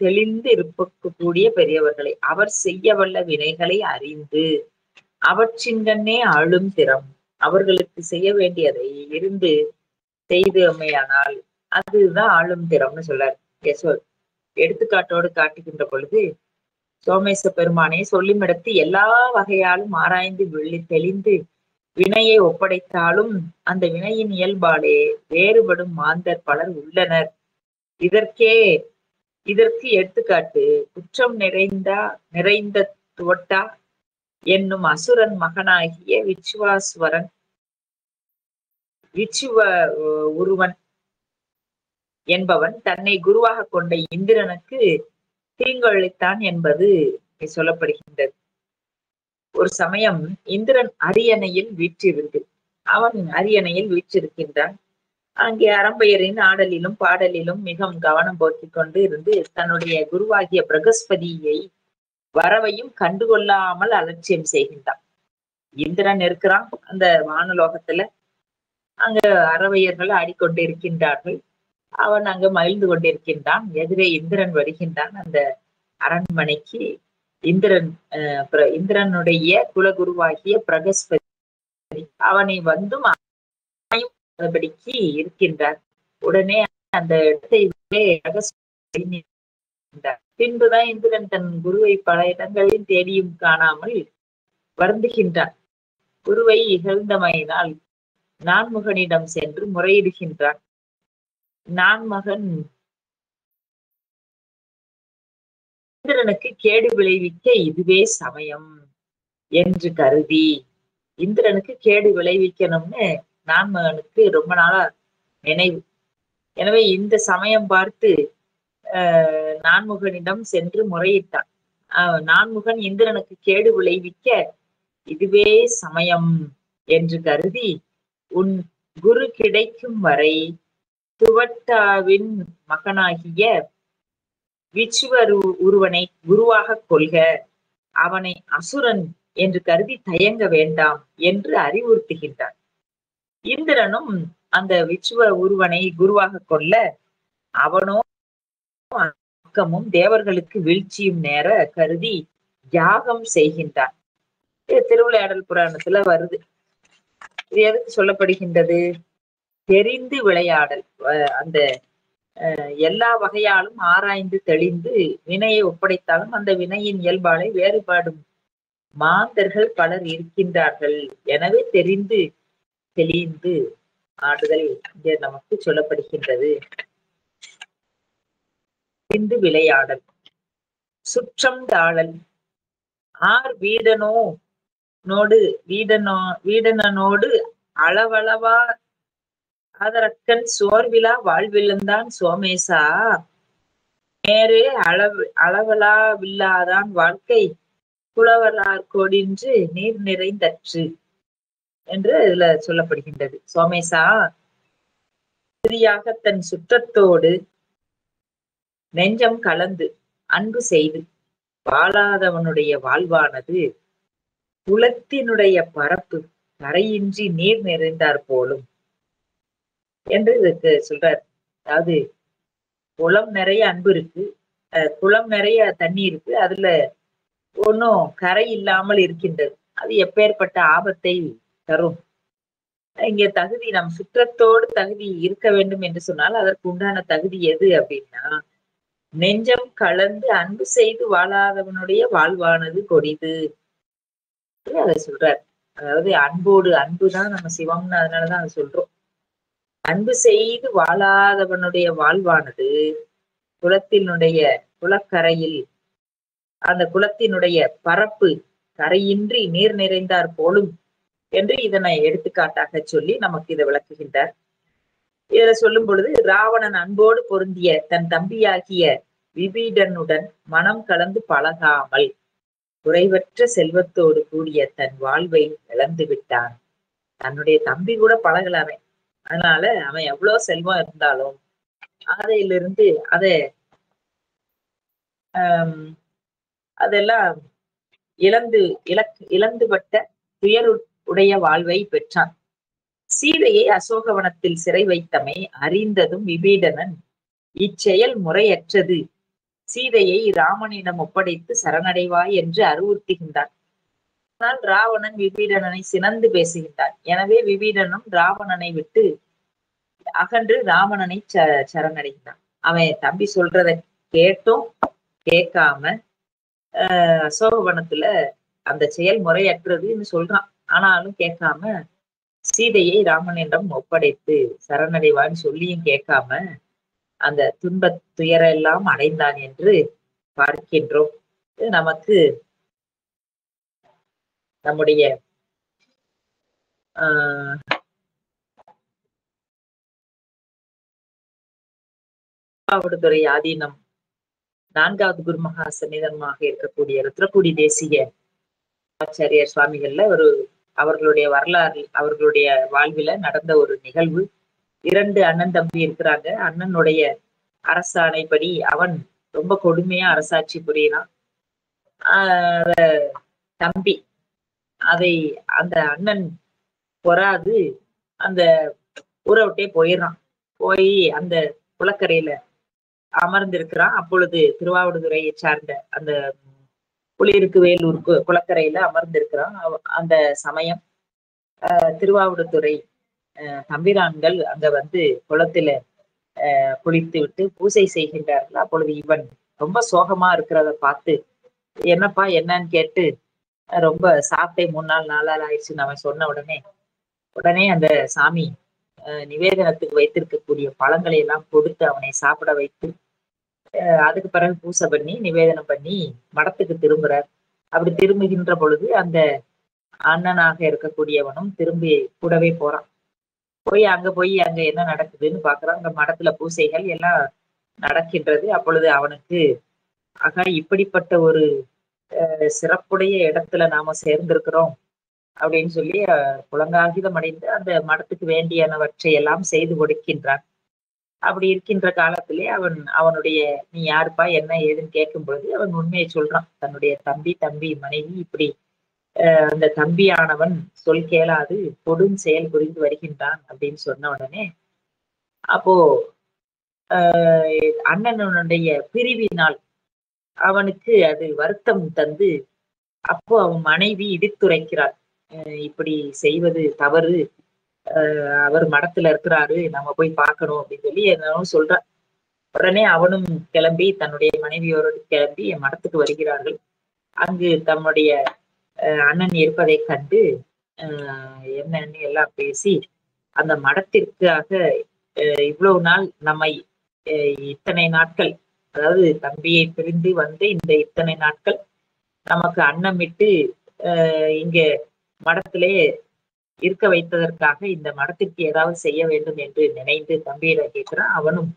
தெளிந்து இருக்கக்கூடிய பெரியவர்களை அவர் செய்ய வல்ல வினைகளை அறிந்து அவற்றின்கண்ணே ஆளும் திறம். அவர்களுக்கு செய்ய வேண்டியதை இருந்து செய்து அமையானால் அதுதான் ஆளும் திறம்னு சொல்றார். எடுத்துக்காட்டோடு காட்டுகின்ற பொழுது, சோமேச பெருமானை சொல்லுமிடத்து எல்லா வகையாலும் ஆராய்ந்து தெளிந்து வினையை ஒப்படைத்தாலும் அந்த வினையின் இயல்பாலே வேறுபடும் மாந்தர் பலர் உள்ளனர். இதற்கு எடுத்துக்காட்டு குற்றம் நிறைந்த துவட்டா என்னும் அசுரன் மகனாகிய உருவன் என்பவன் தன்னை குருவாக கொண்ட இந்திரனுக்கு தீங்கழித்தான் என்பது சொல்லப்படுகின்றது. ஒரு சமயம் இந்திரன் அரியணையில் வீற்றிருக்கின்றான். அங்கே அரம்பையரின் ஆடலிலும் பாடலிலும் மிகவும் கவனம் போக்கிக் கொண்டு இருந்து தன்னுடைய குருவாகிய பிரகஸ்பதியை வரவையும் கண்டுகொள்ளாமல் அலட்சியம் செய்கின்றான். இந்திரன் இருக்கிறான் அந்த வானலோகத்துல, அங்க அரவையர்கள் ஆடிக்கொண்டிருக்கின்றார்கள். அவன் அங்கு மகிழ்ந்து கொண்டிருக்கின்றான். எதிரே இந்திரன் வருகின்றான் அந்த அரண்மனைக்கு. இந்திரனுடைய குலகுருவாகிய பிரகஸ்பதி அவனை வந்தும் படிக்கு இருக்கின்றார். உடனே அந்த இடத்தை பின்புதான் இந்திரன் தன் குருவை பல இடங்களில் தேடியும் காணாமல் வருந்துகின்றான். குருவை இகழ்ந்தமையினால் நான்முகனிடம் சென்று முறையிடுகின்றான். நான்மகன் இந்திரனுக்கு கேடு விளைவிக்க இதுவே சமயம் என்று கருதி, இந்திரனுக்கு கேடு விளைவிக்கணும்னு நான்மகனுக்கு ரொம்ப நாளா நினைவு. எனவே இந்த சமயம் பார்த்து நான்முகனிடம் சென்று முறையிட்டான். நான்முகன் இந்திரனுக்கு கேடு விளைவிக்க இதுவே சமயம் என்று கருதி, உன் குரு கிடைக்கும் வரை துவட்டாவின் மகனாகிய உருவனை குருவாக கொள்க, அவனை அசுரன் என்று கருதி தயங்க வேண்டாம் என்று அறிவுறுத்துகின்றான். இந்திரனும் அந்த உருவனை குருவாக கொள்ள அவனோ அக்கமும் தேவர்களுக்கு வீழ்ச்சியும் நேர கருதி யாகம் செய்கின்றான். திருவிளையாடல் புராணத்துல வருது. இது எதுக்கு சொல்லப்படுகின்றது? தெரிந்து விளையாடல். அந்த எல்லா வகையாலும் ஆராய்ந்து தெளிந்து வினையை ஒப்படைத்தாலும் அந்த வினையின் இயல்பாலை வேறுபாடும் மாந்தர்கள் பலர் இருக்கின்றார்கள். எனவே தெரிந்து தெளிந்து ஆடுதல் இங்கே நமக்கு சொல்லப்படுகின்றது. தெரிந்து விளையாடல். சுற்றம் தாழல். ஆர் வீடனோடு அளவளவா ஆதரக்கன் சோர்விலா வாழ்விழந்தான் சோமேசா, நேரே அளவலாவில்லாதான் வாழ்க்கை புலவலார் கோடின்று நீர் நிறைந்தற்று என்று இதுல சொல்லப்படுகின்றது. சோமேசா, இறுதியாக தன் சுற்றத்தோடு நெஞ்சம் கலந்து அன்பு செய்து வாழாதவனுடைய வாழ்வானது குளத்தினுடைய பரப்பு கரையின்றி நீர் நிறைந்தார் போலும் என்று இதுக்கு சொல்றார். அதாவது குளம் நிறைய அன்பு இருக்கு, குளம் நிறைய தண்ணி இருக்கு, அதுல ஒன்னும் கரை இல்லாமல் இருக்கின்றது. அது எப்பேற்பட்ட ஆபத்தை தரும். இங்க தகுதி நம் சுற்றத்தோடு தகுதி இருக்க வேண்டும் என்று சொன்னால் அதற்கு உண்டான தகுதி எது அப்படின்னா, நெஞ்சம் கலந்து அன்பு செய்து வாழாதவனுடைய வாழ்வானது கொடிது அதை சொல்றார். அதாவது அன்போடு அன்புதான் நம்ம சிவம்னு அதனாலதான் அதை சொல்றோம். அன்பு செய்து வாழாதவனுடைய வாழ்வானது குளத்தினுடைய குளக்கரையில் அந்த குளத்தினுடைய பரப்பு கரையின்றி நீர் நிறைந்தார் போலும் என்று இதனை எடுத்துக்காட்டாக சொல்லி நமக்கு இதை விளக்குகின்றார். இதை சொல்லும் பொழுது ராவணன் அன்போடு பொருந்திய தன் தம்பியாகிய விபீடனுடன் மனம் கலந்து பழகாமல் குறைவற்ற செல்வத்தோடு கூடிய தன் வாழ்வை இழந்து விட்டான். தன்னுடைய தம்பி கூட பழகலாமே, அதனால அவன் எவ்வளவு செல்வம் இருந்தாலும் அதையிலிருந்து அதெல்லாம் இழந்துபட்ட துயர் உடைய வாழ்வை பெற்றான். சீதையை அசோகவனத்தில் சிறை வைத்தமை அறிந்ததும் விபீடனன் இச்செயல் முறையற்றது, சீதையை ராமனிடம் ஒப்படைத்து சரணடைவாய் என்று அறிவுறுத்துகின்றான். ஆனால் ராவணன் விபீடனனை சினந்து பேசுகின்றான். எனவே விபீடனும் ராவணனை விட்டு அகன்று ராவணனை சரணடைகின்றான். அவன் தம்பி சொல்றதை கேட்டும் கேட்காம அசோகவனத்துல அந்த செயல் முறையற்றதுன்னு சொல்றான். ஆனாலும் கேட்காம சீதையை ராமனிடம் ஒப்படைத்து சரணடைவான்னு சொல்லியும் கேட்காம அந்த துன்ப துயரெல்லாம் அடைந்தான் என்று பார்க்கின்றோம். நமக்கு நம்முடைய திருவாவடுதுறை ஆதீனம் 4வது குருமகா சன்னிதனமாக இருக்கக்கூடிய ருத்ரக்குடி தேசிய ஆச்சாரியர் சுவாமிகள்ல அவர்களுடைய வரலாறு, அவர்களுடைய வாழ்வில நடந்த ஒரு நிகழ்வு. 2 அண்ணன் தம்பி இருக்கிறாங்க. அண்ணனுடைய அரசாணைப்படி அவன் ரொம்ப கொடுமையா அரசாட்சி புரியலாம். தம்பி அதை அந்த அண்ணன் பொறாது அந்த ஊரை விட்டே போயிடுறான். போய் அந்த குளக்கரையில அமர்ந்திருக்கிறான். அப்பொழுது திருவாவடுதுறையை சார்ந்த அந்த புலியிருக்கு வேலூருக்கு குளக்கரையில அமர்ந்திருக்கிறான். அந்த சமயம் திருவாவடுதுறை தம்பிரான்கள் அங்க வந்து குளத்துல குளித்து விட்டு பூசை செய்கின்றார்கள். அப்பொழுது இவன் ரொம்ப சோகமா இருக்கிறத பார்த்து என்னப்பா என்னன்னு கேட்டு ரொம்ப சாப்பிட்டே 3 நாள் 4 நாள் ஆயிடுச்சுன்னு அவன் சொன்ன உடனே அந்த சாமி நிவேதனத்துக்கு வைத்திருக்கக்கூடிய பழங்களை எல்லாம் கொடுத்து அவனை சாப்பிட வைத்து அதுக்கு பிறகு பூசை பண்ணி நிவேதனம் பண்ணி மடத்துக்கு திரும்புறார். அப்படி திரும்புகின்ற பொழுது அந்த அண்ணனாக இருக்கக்கூடியவனும் திரும்பி கூடவே போறான். போய் அங்க என்ன நடக்குதுன்னு பாக்குறான். அங்க மடத்துல பூசைகள் எல்லாம் நடக்கின்றது. அப்பொழுது அவனுக்கு இப்படிப்பட்ட ஒரு சிறப்புடைய இடத்துல நாம சேர்ந்திருக்கிறோம் அப்படின்னு சொல்லி புலங்காகிதம் அடைந்து அந்த மடத்துக்கு வேண்டியனவற்றை எல்லாம் செய்து கொடுக்கின்றான். அப்படி இருக்கின்ற காலத்திலே அவனுடைய நீ யாருப்பா என்ன ஏதுன்னு கேட்கும் பொழுது அவன் உண்மையை சொல்றான். தன்னுடைய தம்பி மனைவி இப்படி அந்த தம்பியானவன் சொல் கேளாது கொடும் செயல் புரிந்து வருகின்றான் அப்படின்னு சொன்ன உடனே அப்போ அண்ணனுடைய பிரிவினால் அவனுக்கு அது வருத்தம் தந்து அப்போ அவன் மனைவி இடித்துரைக்கிறாள். இப்படி செய்வது தவறு, அவர் மடத்துல இருக்கிறாரு, நம்ம போய் பார்க்கணும் அப்படின்னு சொல்லி என்னன்னு சொல்றான். உடனே அவனும் கிளம்பி தன்னுடைய மனைவியோடு கிளம்பி மடத்துக்கு வருகிறார்கள். அங்கு தம்முடைய அண்ணன் இருப்பதை கண்டு என்னன்னு எல்லாம் பேசி அந்த மடத்திற்காக இவ்வளவு நாள் நம்மை இத்தனை நாட்கள், அதாவது தம்பியை பிரிந்து வந்து இந்த இத்தனை நாட்கள் நமக்கு அன்னமிட்டு இங்க மடத்திலே இருக்க வைத்ததற்காக இந்த மடத்திற்கு ஏதாவது செய்ய வேண்டும் என்று நினைந்து தம்பியிட கேட்கிறான். அவனும்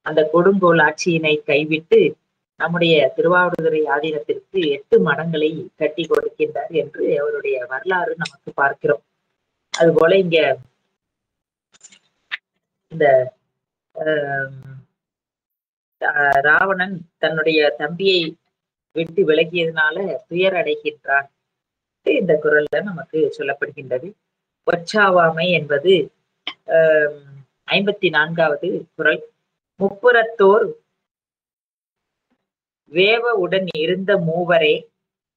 அந்த கொடுங்கோல் ஆட்சியினை கைவிட்டு நம்முடைய திருவாவடுதுறை ஆதீனத்திற்கு 8 மடங்களை கட்டி கொடுக்கின்றார் என்று அவருடைய வரலாறு நமக்கு பார்க்கிறோம். அதுபோல இங்க இந்த ராவணன் தன்னுடைய தம்பியை விட்டு விலகியதுனால துயர் அடைகின்றான். இந்த குறள்ல நமக்கு சொல்லப்படுகின்றது. ஒச்சாவாமை என்பது 54வது குறள். முப்புறத்தோர் வேவ உடன் இருந்த மூவரே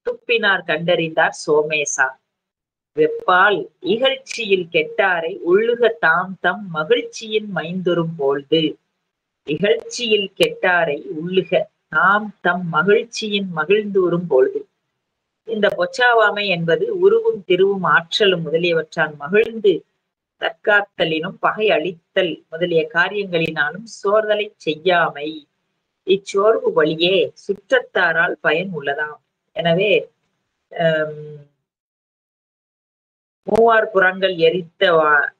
துப்பினார் கண்டறிந்தார் சோமேசா. வெப்பால் இகழ்ச்சியில் கெட்டாரை உள்ளுக தாம் தம் மகிழ்ச்சியின் மைந்துரும் போல்து. இகழ்ச்சியில் கெட்டாரை உள்ளுக தாம் தம் மகிழ்ச்சியின் மகிழ்ந்தூரும் பொழுது. இந்த பொச்சாவாமை என்பது உருவும் திருவும் ஆற்றலும் முதலியவற்றால் மகிழ்ந்து தற்காத்தலினும் பகை அளித்தல் முதலிய காரியங்களினாலும் சோர்தலை செய்யாமை. இச்சோர்வு வழியே சுற்றத்தாரால் பயன் உள்ளதாம். எனவே மூவார் புறங்கள் எரித்த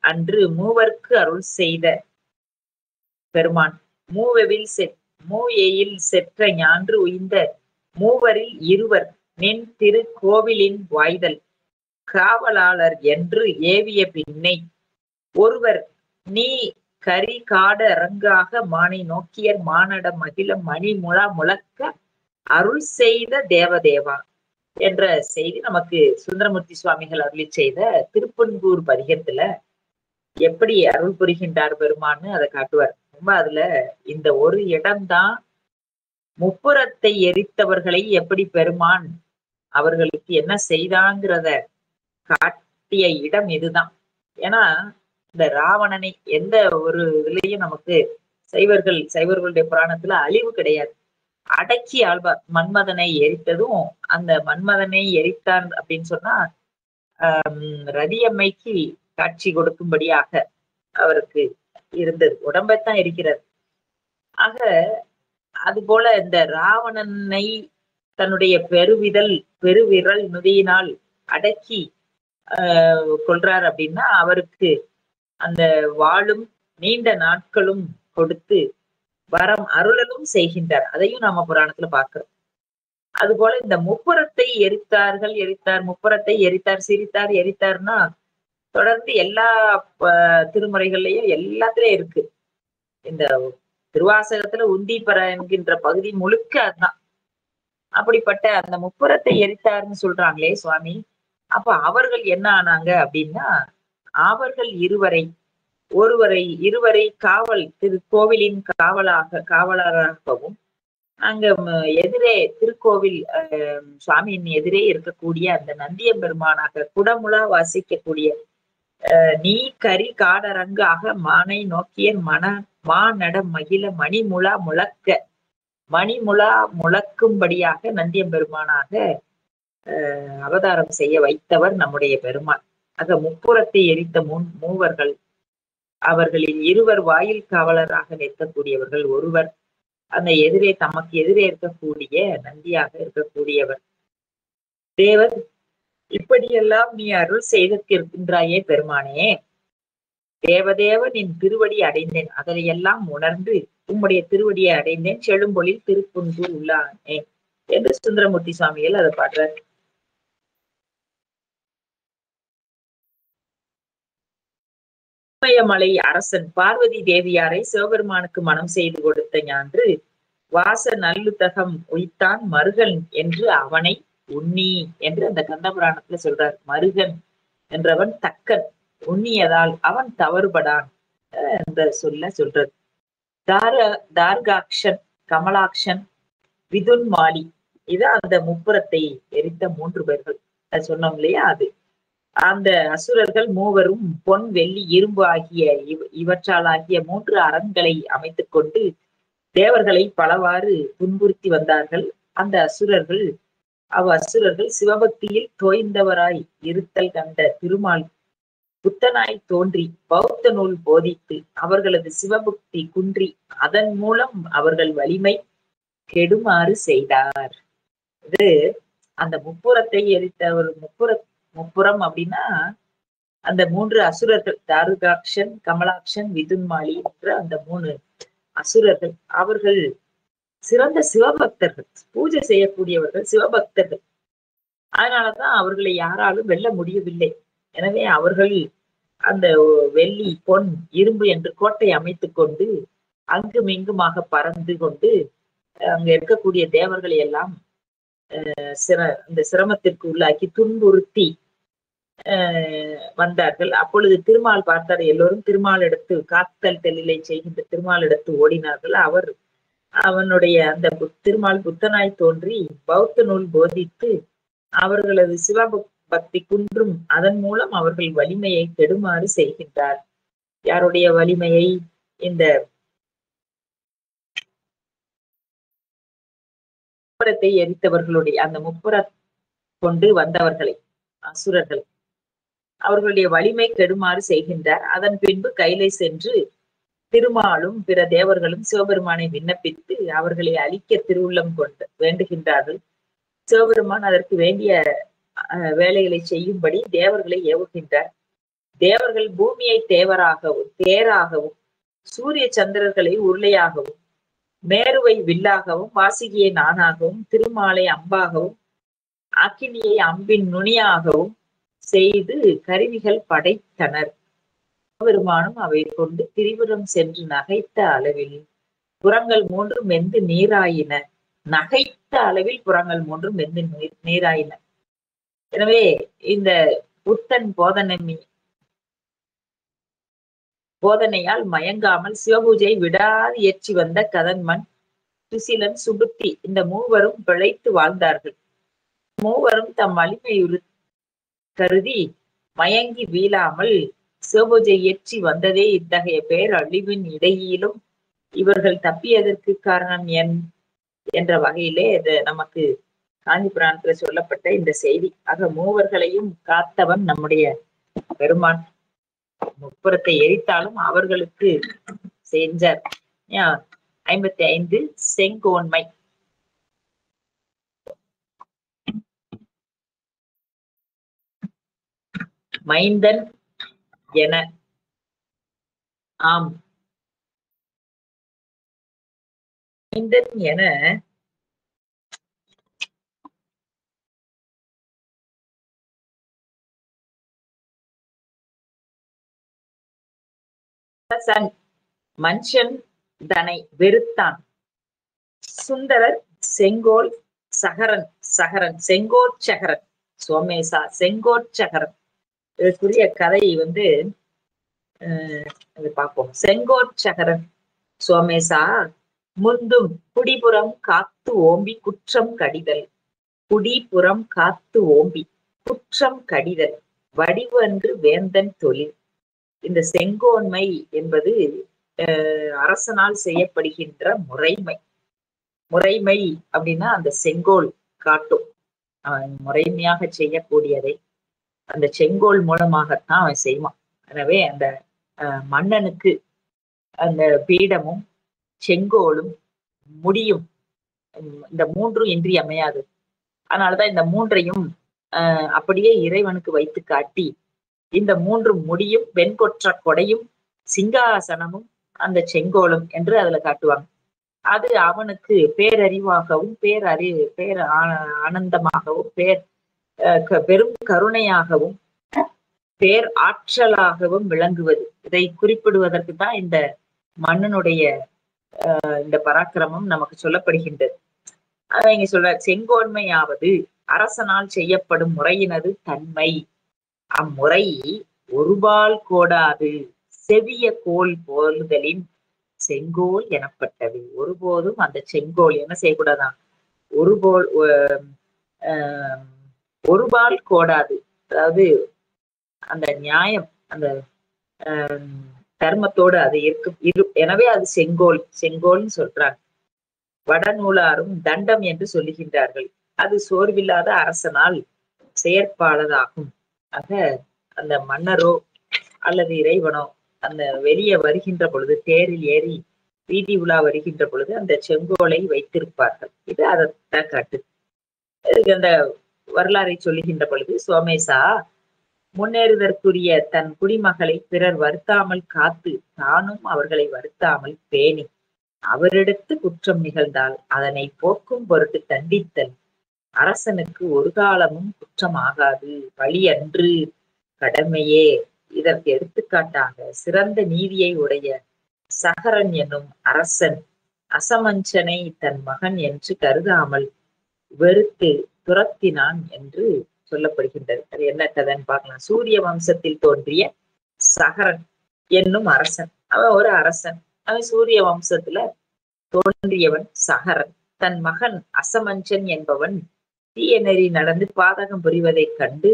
அன்று மூவர்க்கு அருள் செய்த பெருமான் மூவெயில் செற்ற ஞான்று உய்ந்த மூவரில் இருவர் நின் திரு கோவிலின் வாய்தல் காவலாளர் என்று ஏவிய பின்னை ஒருவர் நீ கரி காட அரங்காக மானை நோக்கியர் மானட மகிழ மணிமுழா முழக்க அருள் செய்த தேவதேவா என்ற செய்தி நமக்கு சுந்தரமூர்த்தி சுவாமிகள் அருளி செய்த திருப்பன்கூர் பதிகத்துல எப்படி அருள் புரிகின்றார் பெருமான்னு அதை காட்டுவார். ரொம்ப அதுல இந்த ஒரு இடம்தான் முப்புறத்தை எரித்தவர்களை எப்படி பெருமான் அவர்களுக்கு என்ன செய்தாங்கிறத காட்டிய இடம் இதுதான். ஏன்னா இந்த ராவணனை எந்த ஒரு இதுலயும் நமக்கு சைவர்களுடைய புராணத்துல அழிவு கிடையாது. அடக்கி ஆழ்வார். மன்மதனை எரித்ததும் அந்த மன்மதனை எரித்தான் அப்படின்னு சொன்னா ரதியம்மைக்கு காட்சி கொடுக்கும்படியாக அவருக்கு இருந்தது. உடம்பைத்தான் இருக்கிறது. ஆக அது போல இந்த ராவணனை தன்னுடைய பெருவிரல் நுதியினால் அடக்கி கொள்றார் அப்படின்னா அவருக்கு அந்த வாழும் நீண்ட நாட்களும் கொடுத்து வரம் அருளலும் செய்கின்றார். அதையும் நாம புராணத்துல பார்க்கிறோம். அது போல இந்த முப்புறத்தை எரித்தார் முப்புறத்தை எரித்தார் சிரித்தார் எரித்தார்னா தொடர்ந்து எல்லா திருமுறைகள்லயும் எல்லாத்துலயும் இருக்கு. இந்த திருவாசகத்துல உந்தீப்பற என்கின்ற பகுதி முழுக்க அதுதான். அப்படிப்பட்ட அந்த முப்புறத்தை எரித்தார்னு சொல்றாங்களே சுவாமி, அப்ப அவர்கள் என்ன ஆனாங்க அப்படின்னா, அவர்கள் இருவரை காவல் கோவிலின் காவலராகவும் அங்க எதிரே திருக்கோவில் சுவாமியின் எதிரே இருக்கக்கூடிய அந்த நந்தியம்பெருமானாக குடமுழா வாசிக்கக்கூடிய நீ கரி காடரங்காக மானை நோக்கிய மானட மகிழ மணிமுழா முழக்கும்படியாக நந்தியம்பெருமானாக அவதாரம் செய்ய வைத்தவர் நம்முடைய பெருமான். ஆக முப்புறத்தை எரித்த மூவர்கள், அவர்களில் இருவர் வாயில் காவலராக நிற்கக்கூடியவர்கள், ஒருவர் அந்த தமக்கு எதிரே இருக்கக்கூடிய நந்தியாக இருக்கக்கூடியவர். தேவர் இப்படியெல்லாம் நீ அருள் செய்திருக்கின்றாயே பெருமானே, தேவதேவ நின் திருவடி அடைந்தேன், அதையெல்லாம் உணர்ந்து உம்முடைய திருவடியை அடைந்தேன், செழும்பொழில் திருப்புன்கூர் உள்ளானே என்று சுந்தரமூர்த்தி சுவாமிகள் அதை பாடுறார். மலை அரசன் பார்வதி தேவியாரை சிவபெருமானுக்கு மனம் செய்து கொடுத்த ஞான்று வாச நல்லுத்தகம் உய்த்தான் மருகன் என்று அவனை உண்ணி என்று அந்த கந்தபுராணத்துல சொல்றார். மருகன் என்றவன் தக்கன், உண்ணியதால் அவன் தவறுபடான் என்ற சொல்றது. தார்காக்ஷன், கமலாக்ஷன், விதுன்மாலி, இது அந்த முப்புறத்தை எரித்த 3 பேர்கள் சொன்னோம் இல்லையா. அது அந்த அசுரர்கள் மூவரும் பொன் வெள்ளி இரும்பு ஆகிய இவற்றால் ஆகிய 3 அரண்களை அமைத்துக் கொண்டு தேவர்களை பலவாறு துன்புறுத்தி வந்தார்கள். அந்த அசுரர்கள் சிவபக்தியில் தோய்ந்தவராய் இருத்தல் கண்ட திருமால் புத்தனாய் தோன்றி பௌத்த நூல் போதித்து அவர்களது சிவபக்தி குன்றி அதன் மூலம் அவர்கள் வலிமை கெடுமாறு செய்தார். இது அந்த முப்புறத்தை எரித்த ஒரு முப்புறம் அப்படின்னா அந்த 3 அசுரர்கள், தாருகாக்ஷன், கமலாக்ஷன், விதுன்மாலி என்ற அந்த 3 அசுரர்கள். அவர்கள் சிறந்த சிவபக்தர்கள், பூஜை செய்யக்கூடியவர்கள், சிவபக்தர்கள். அதனாலதான் அவர்களை யாராலும் வெல்ல முடியவில்லை. எனவே அவர்கள் அந்த வெள்ளி பொன் இரும்பு என்று கோட்டை அமைத்துக் கொண்டு அங்கும் இங்குமாக பறந்து கொண்டு அங்க இருக்கக்கூடிய தேவர்களை எல்லாம் இந்த சிரமத்திற்கு உள்ளாக்கி துன்புறுத்தி வந்தார்கள். அப்பொழுது திருமால் பார்த்தார். எல்லோரும் திருமால் எடுத்து காத்தல் தெளிலை செய்கின்ற திருமால் எடுத்து ஓடினார்கள். அவனுடைய அந்த திருமால் புத்தனாய் தோன்றி பௌத்த நூல் போதித்து அவர்களது சிவபக்தி குன்றும் அதன் மூலம் அவர்கள் வலிமையை கெடுமாறு செய்கின்றார். யாருடைய வலிமையை? இந்த முப்புறத்தை எரித்தவர்களுடைய அந்த முப்புற கொண்டு வந்தவர்களை, அசுரர்களை, அவர்களுடைய வலிமை கெடுமாறு செய்கின்றார். அதன் பின்பு கைலை சென்று திருமாலும் பிற தேவர்களும் சிவபெருமானை விண்ணப்பித்து அவர்களை அழிக்க திருவுள்ளம் கொண்டு வேண்டுகின்றார்கள். சிவபெருமான் அதற்கு வேண்டிய வேலைகளை செய்யும்படி தேவர்களை ஏவுகின்றார். தேவர்கள் பூமியை தேராகவும் சூரிய சந்திரர்களை உருளையாகவும் மேருவை வில்லாகவும் வாசுகியை நானாகவும் திருமாலை அம்பாகவும் அக்கினியை அம்பின் நுனியாகவும் செய்து கருவிகள் படைத்தனர். பெருமானும் அவை கொண்டு திரிபுரம் சென்று நகைத்த அளவில் புறங்கள் மூன்றும் வெந்து நீராயின. நகைத்த அளவில் புறங்கள் மூன்றும் வெந்து நீராயின. எனவே இந்த புத்தன் போதனையால் மயங்காமல் சிவபூஜை விடாது ஏற்றி வந்த கதன்மன், சுசிலன், சுபுத்தி இந்த மூவரும் பிழைத்து வாழ்ந்தார்கள். மூவரும் தம் வலிமையுறு கருதி மயங்கி வீழாமல் சிவபூஜை ஏற்றி வந்ததே இத்தகைய பேரழிவின் இடையிலும் இவர்கள் தப்பியதற்கு காரணம் என்ற வகையிலே இது நமக்கு காஞ்சி புராணத்துல சொல்லப்பட்ட இந்த செய்தி. ஆக மூவர்களையும் காத்தவன் நம்முடைய பெருமான். முப்புறத்தை எரித்தாலும் அவர்களுக்கு செஞ்சார். 55 செங்கோன்மை. மைந்தன் என ஆம் மைந்தன் என மனுஷன் தனை வெறுத்தான். சுந்தரர் செங்கோல் சகரன் செங்கோற்சகரன் சோமேசா செங்கோற்சகரன். இதற்குரிய கதை பார்ப்போம். செங்கோற்சகரன் சோமேசா முந்தும் குடிபுறம் காத்து ஓம்பி குற்றம் கடிதல். குடிபுறம் காத்து ஓம்பி குற்றம் கடிதல் வடிவு அன்று வேந்தன் தொழில். இந்த செங்கோன்மை என்பது அரசனால் செய்யப்படுகின்ற முறைமை. முறைமை அப்படின்னா அந்த செங்கோல் காட்டும். அவன் முறைமையாக செய்யக்கூடியதை அந்த செங்கோல் மூலமாகத்தான் அவன் செய்வான். எனவே அந்த மன்னனுக்கு அந்த பீடமும் செங்கோலும் முடியும் இந்த மூன்றும் இன்றியமையாது. அதனாலதான் இந்த மூன்றையும் அப்படியே இறைவனுக்கு வைத்து காட்டி இந்த மூன்று முடியும் வெண்கொற்ற கொடையும் சிங்காசனமும் அந்த செங்கோலும் என்று அதுல காட்டுவாங்க. அது அவனுக்கு பேரறிவாகவும் பேர் ஆனந்தமாகவும் பெரும் கருணையாகவும் பேர் ஆற்றலாகவும் விளங்குவது. இதை குறிப்பிடுவதற்கு தான் இந்த மன்னனுடைய இந்த பராக்கிரமம் நமக்கு சொல்லப்படுகின்றது. அதான் இங்க சொல்ற செங்கோன்மையாவது அரசனால் செய்யப்படும் முறையினது தன்மை. அம்முறை ஒருபால் கோடாது செவிய கோல் போலுதலின் செங்கோல் எனப்பட்டது. ஒருபோதும் அந்த செங்கோல் என்ன செய்யக்கூடாதான், ஒருபால் கோடாது. அதாவது அந்த நியாயம் அந்த தர்மத்தோடு அது எனவே அது செங்கோல்னு சொல்றாங்க. வடநூலாரும் தண்டம் என்று சொல்லுகின்றார்கள். அது சோர்வில்லாத அரசனால் செயற்பாளதாகும். ஆக அந்த மன்னரோ அல்லது இறைவனோ அந்த வெளியே வருகின்ற பொழுது தேரில் ஏறி வீதி உலா வருகின்ற பொழுது அந்த செங்கோலை வைத்திருப்பார்கள். இது அதைத்தான் காட்டு. அந்த வரலாறை சொல்லுகின்ற பொழுது சோமேசா முன்னேறுவதற்குரிய தன் குடிமகளை பிறர் வருத்தாமல் காத்து தானும் அவர்களை வருத்தாமல் பேணி அவரிடத்து குற்றம் நிகழ்ந்தால் அதனை போக்கும் பொருட்டு தண்டித்தல் அரசனுக்கு ஒரு காலமும் குற்றமாகாது, பழி அன்று கடமையே. இதற்கு எடுத்துக்காட்டாக சிறந்த நீதியை உடைய சகரன் என்னும் அரசன் அசமஞ்சனை தன் மகன் என்று கருதாமல் வெறுத்து துரத்தினான் என்று சொல்லப்படுகின்றது. அது என்ன கதைன்னு பார்க்கலாம். சூரிய வம்சத்தில் தோன்றிய சகரன் என்னும் அரசன், அவன் ஒரு அரசன், அவன் சூரிய வம்சத்துல தோன்றியவன் சகரன். தன் மகன் அசமஞ்சன் என்பவன் தீய நெறி நடந்து பாதகம் புரிவதைக் கண்டு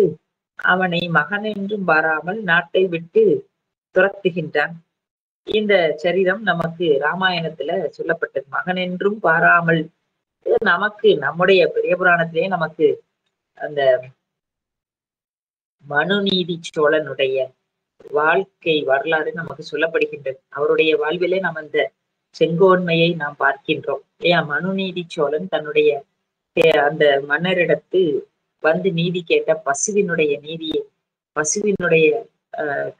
அவனை மகன் என்றும் பாராமல் நாட்டை விட்டு துரத்துகின்றான். இந்த சரிதம் நமக்கு ராமாயணத்துல சொல்லப்பட்டது. மகன் என்றும் பாராமல் நமக்கு நம்முடைய பெரிய புராணத்திலேயே நமக்கு அந்த மனுநீதி சோழனுடைய வாழ்க்கை வரலாறு நமக்கு சொல்லப்படுகின்றது. அவருடைய வாழ்விலே நம்ம இந்த செங்கோன்மையை நாம் பார்க்கின்றோம். ஏன் மனுநீதி சோழன் தன்னுடைய அந்த மன்னரிடத்து வந்து நீதி கேட்ட பசுவினுடைய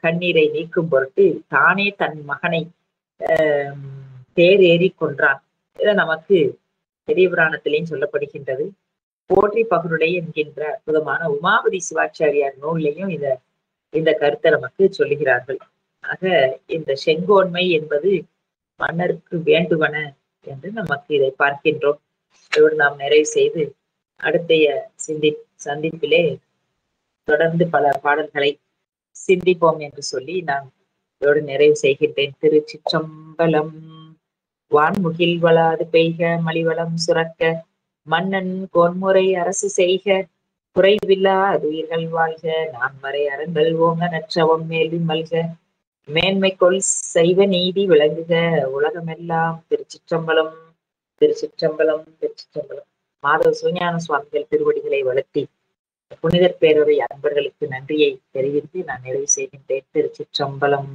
கண்ணீரை நீக்கும் பொருட்டு தானே தன் மகனை தேர் ஏறி கொன்றான். இதை நமக்கு பெரிய புராணத்திலேயும் சொல்லப்படுகின்றது. போற்றி பகருடை என்கின்ற அற்புதமான உமாபதி சிவாச்சாரியார் நூல்லையும் இந்த கருத்தை நமக்கு சொல்லுகிறார்கள். ஆக இந்த செங்கோன்மை என்பது மன்னருக்கு வேண்டுவன என்று நமக்கு இதை பார்க்கின்றோம். இதோடு நாம் நிறைவு செய்து அடுத்தைய சந்திப்பிலே தொடர்ந்து பல பாடல்களை சிந்திப்போம் என்று சொல்லி நான் இதோடு நிறைவு செய்கின்றேன். திருச்சிற்றம்பலம். வான்முகில் வளாது பெய்க மலிவளம் சுரக்க மன்னன் கோன்முறை அரசு செய்க குறைவில்லா அதுயிர்கள் வாழ்க நான்மறை அறங்கள் ஓங்க நற்றவம் மேலும் மல்க மேன்மை கொள் செய்வ நீதி விளங்குக உலகமெல்லாம். திருச்சிற்றம்பலம் திருச்சிற்றம்பலம் திருச்சிற்றம்பலம். மாதவ சிவஞான சுவாமிகள் திருவடிகளை வளர்த்தி புனிதர் பேரவை அன்பர்களுக்கு நன்றியை தெரிவித்து நான் நிறைவு செய்கின்றேன். திருச்சிற்றம்பலம்.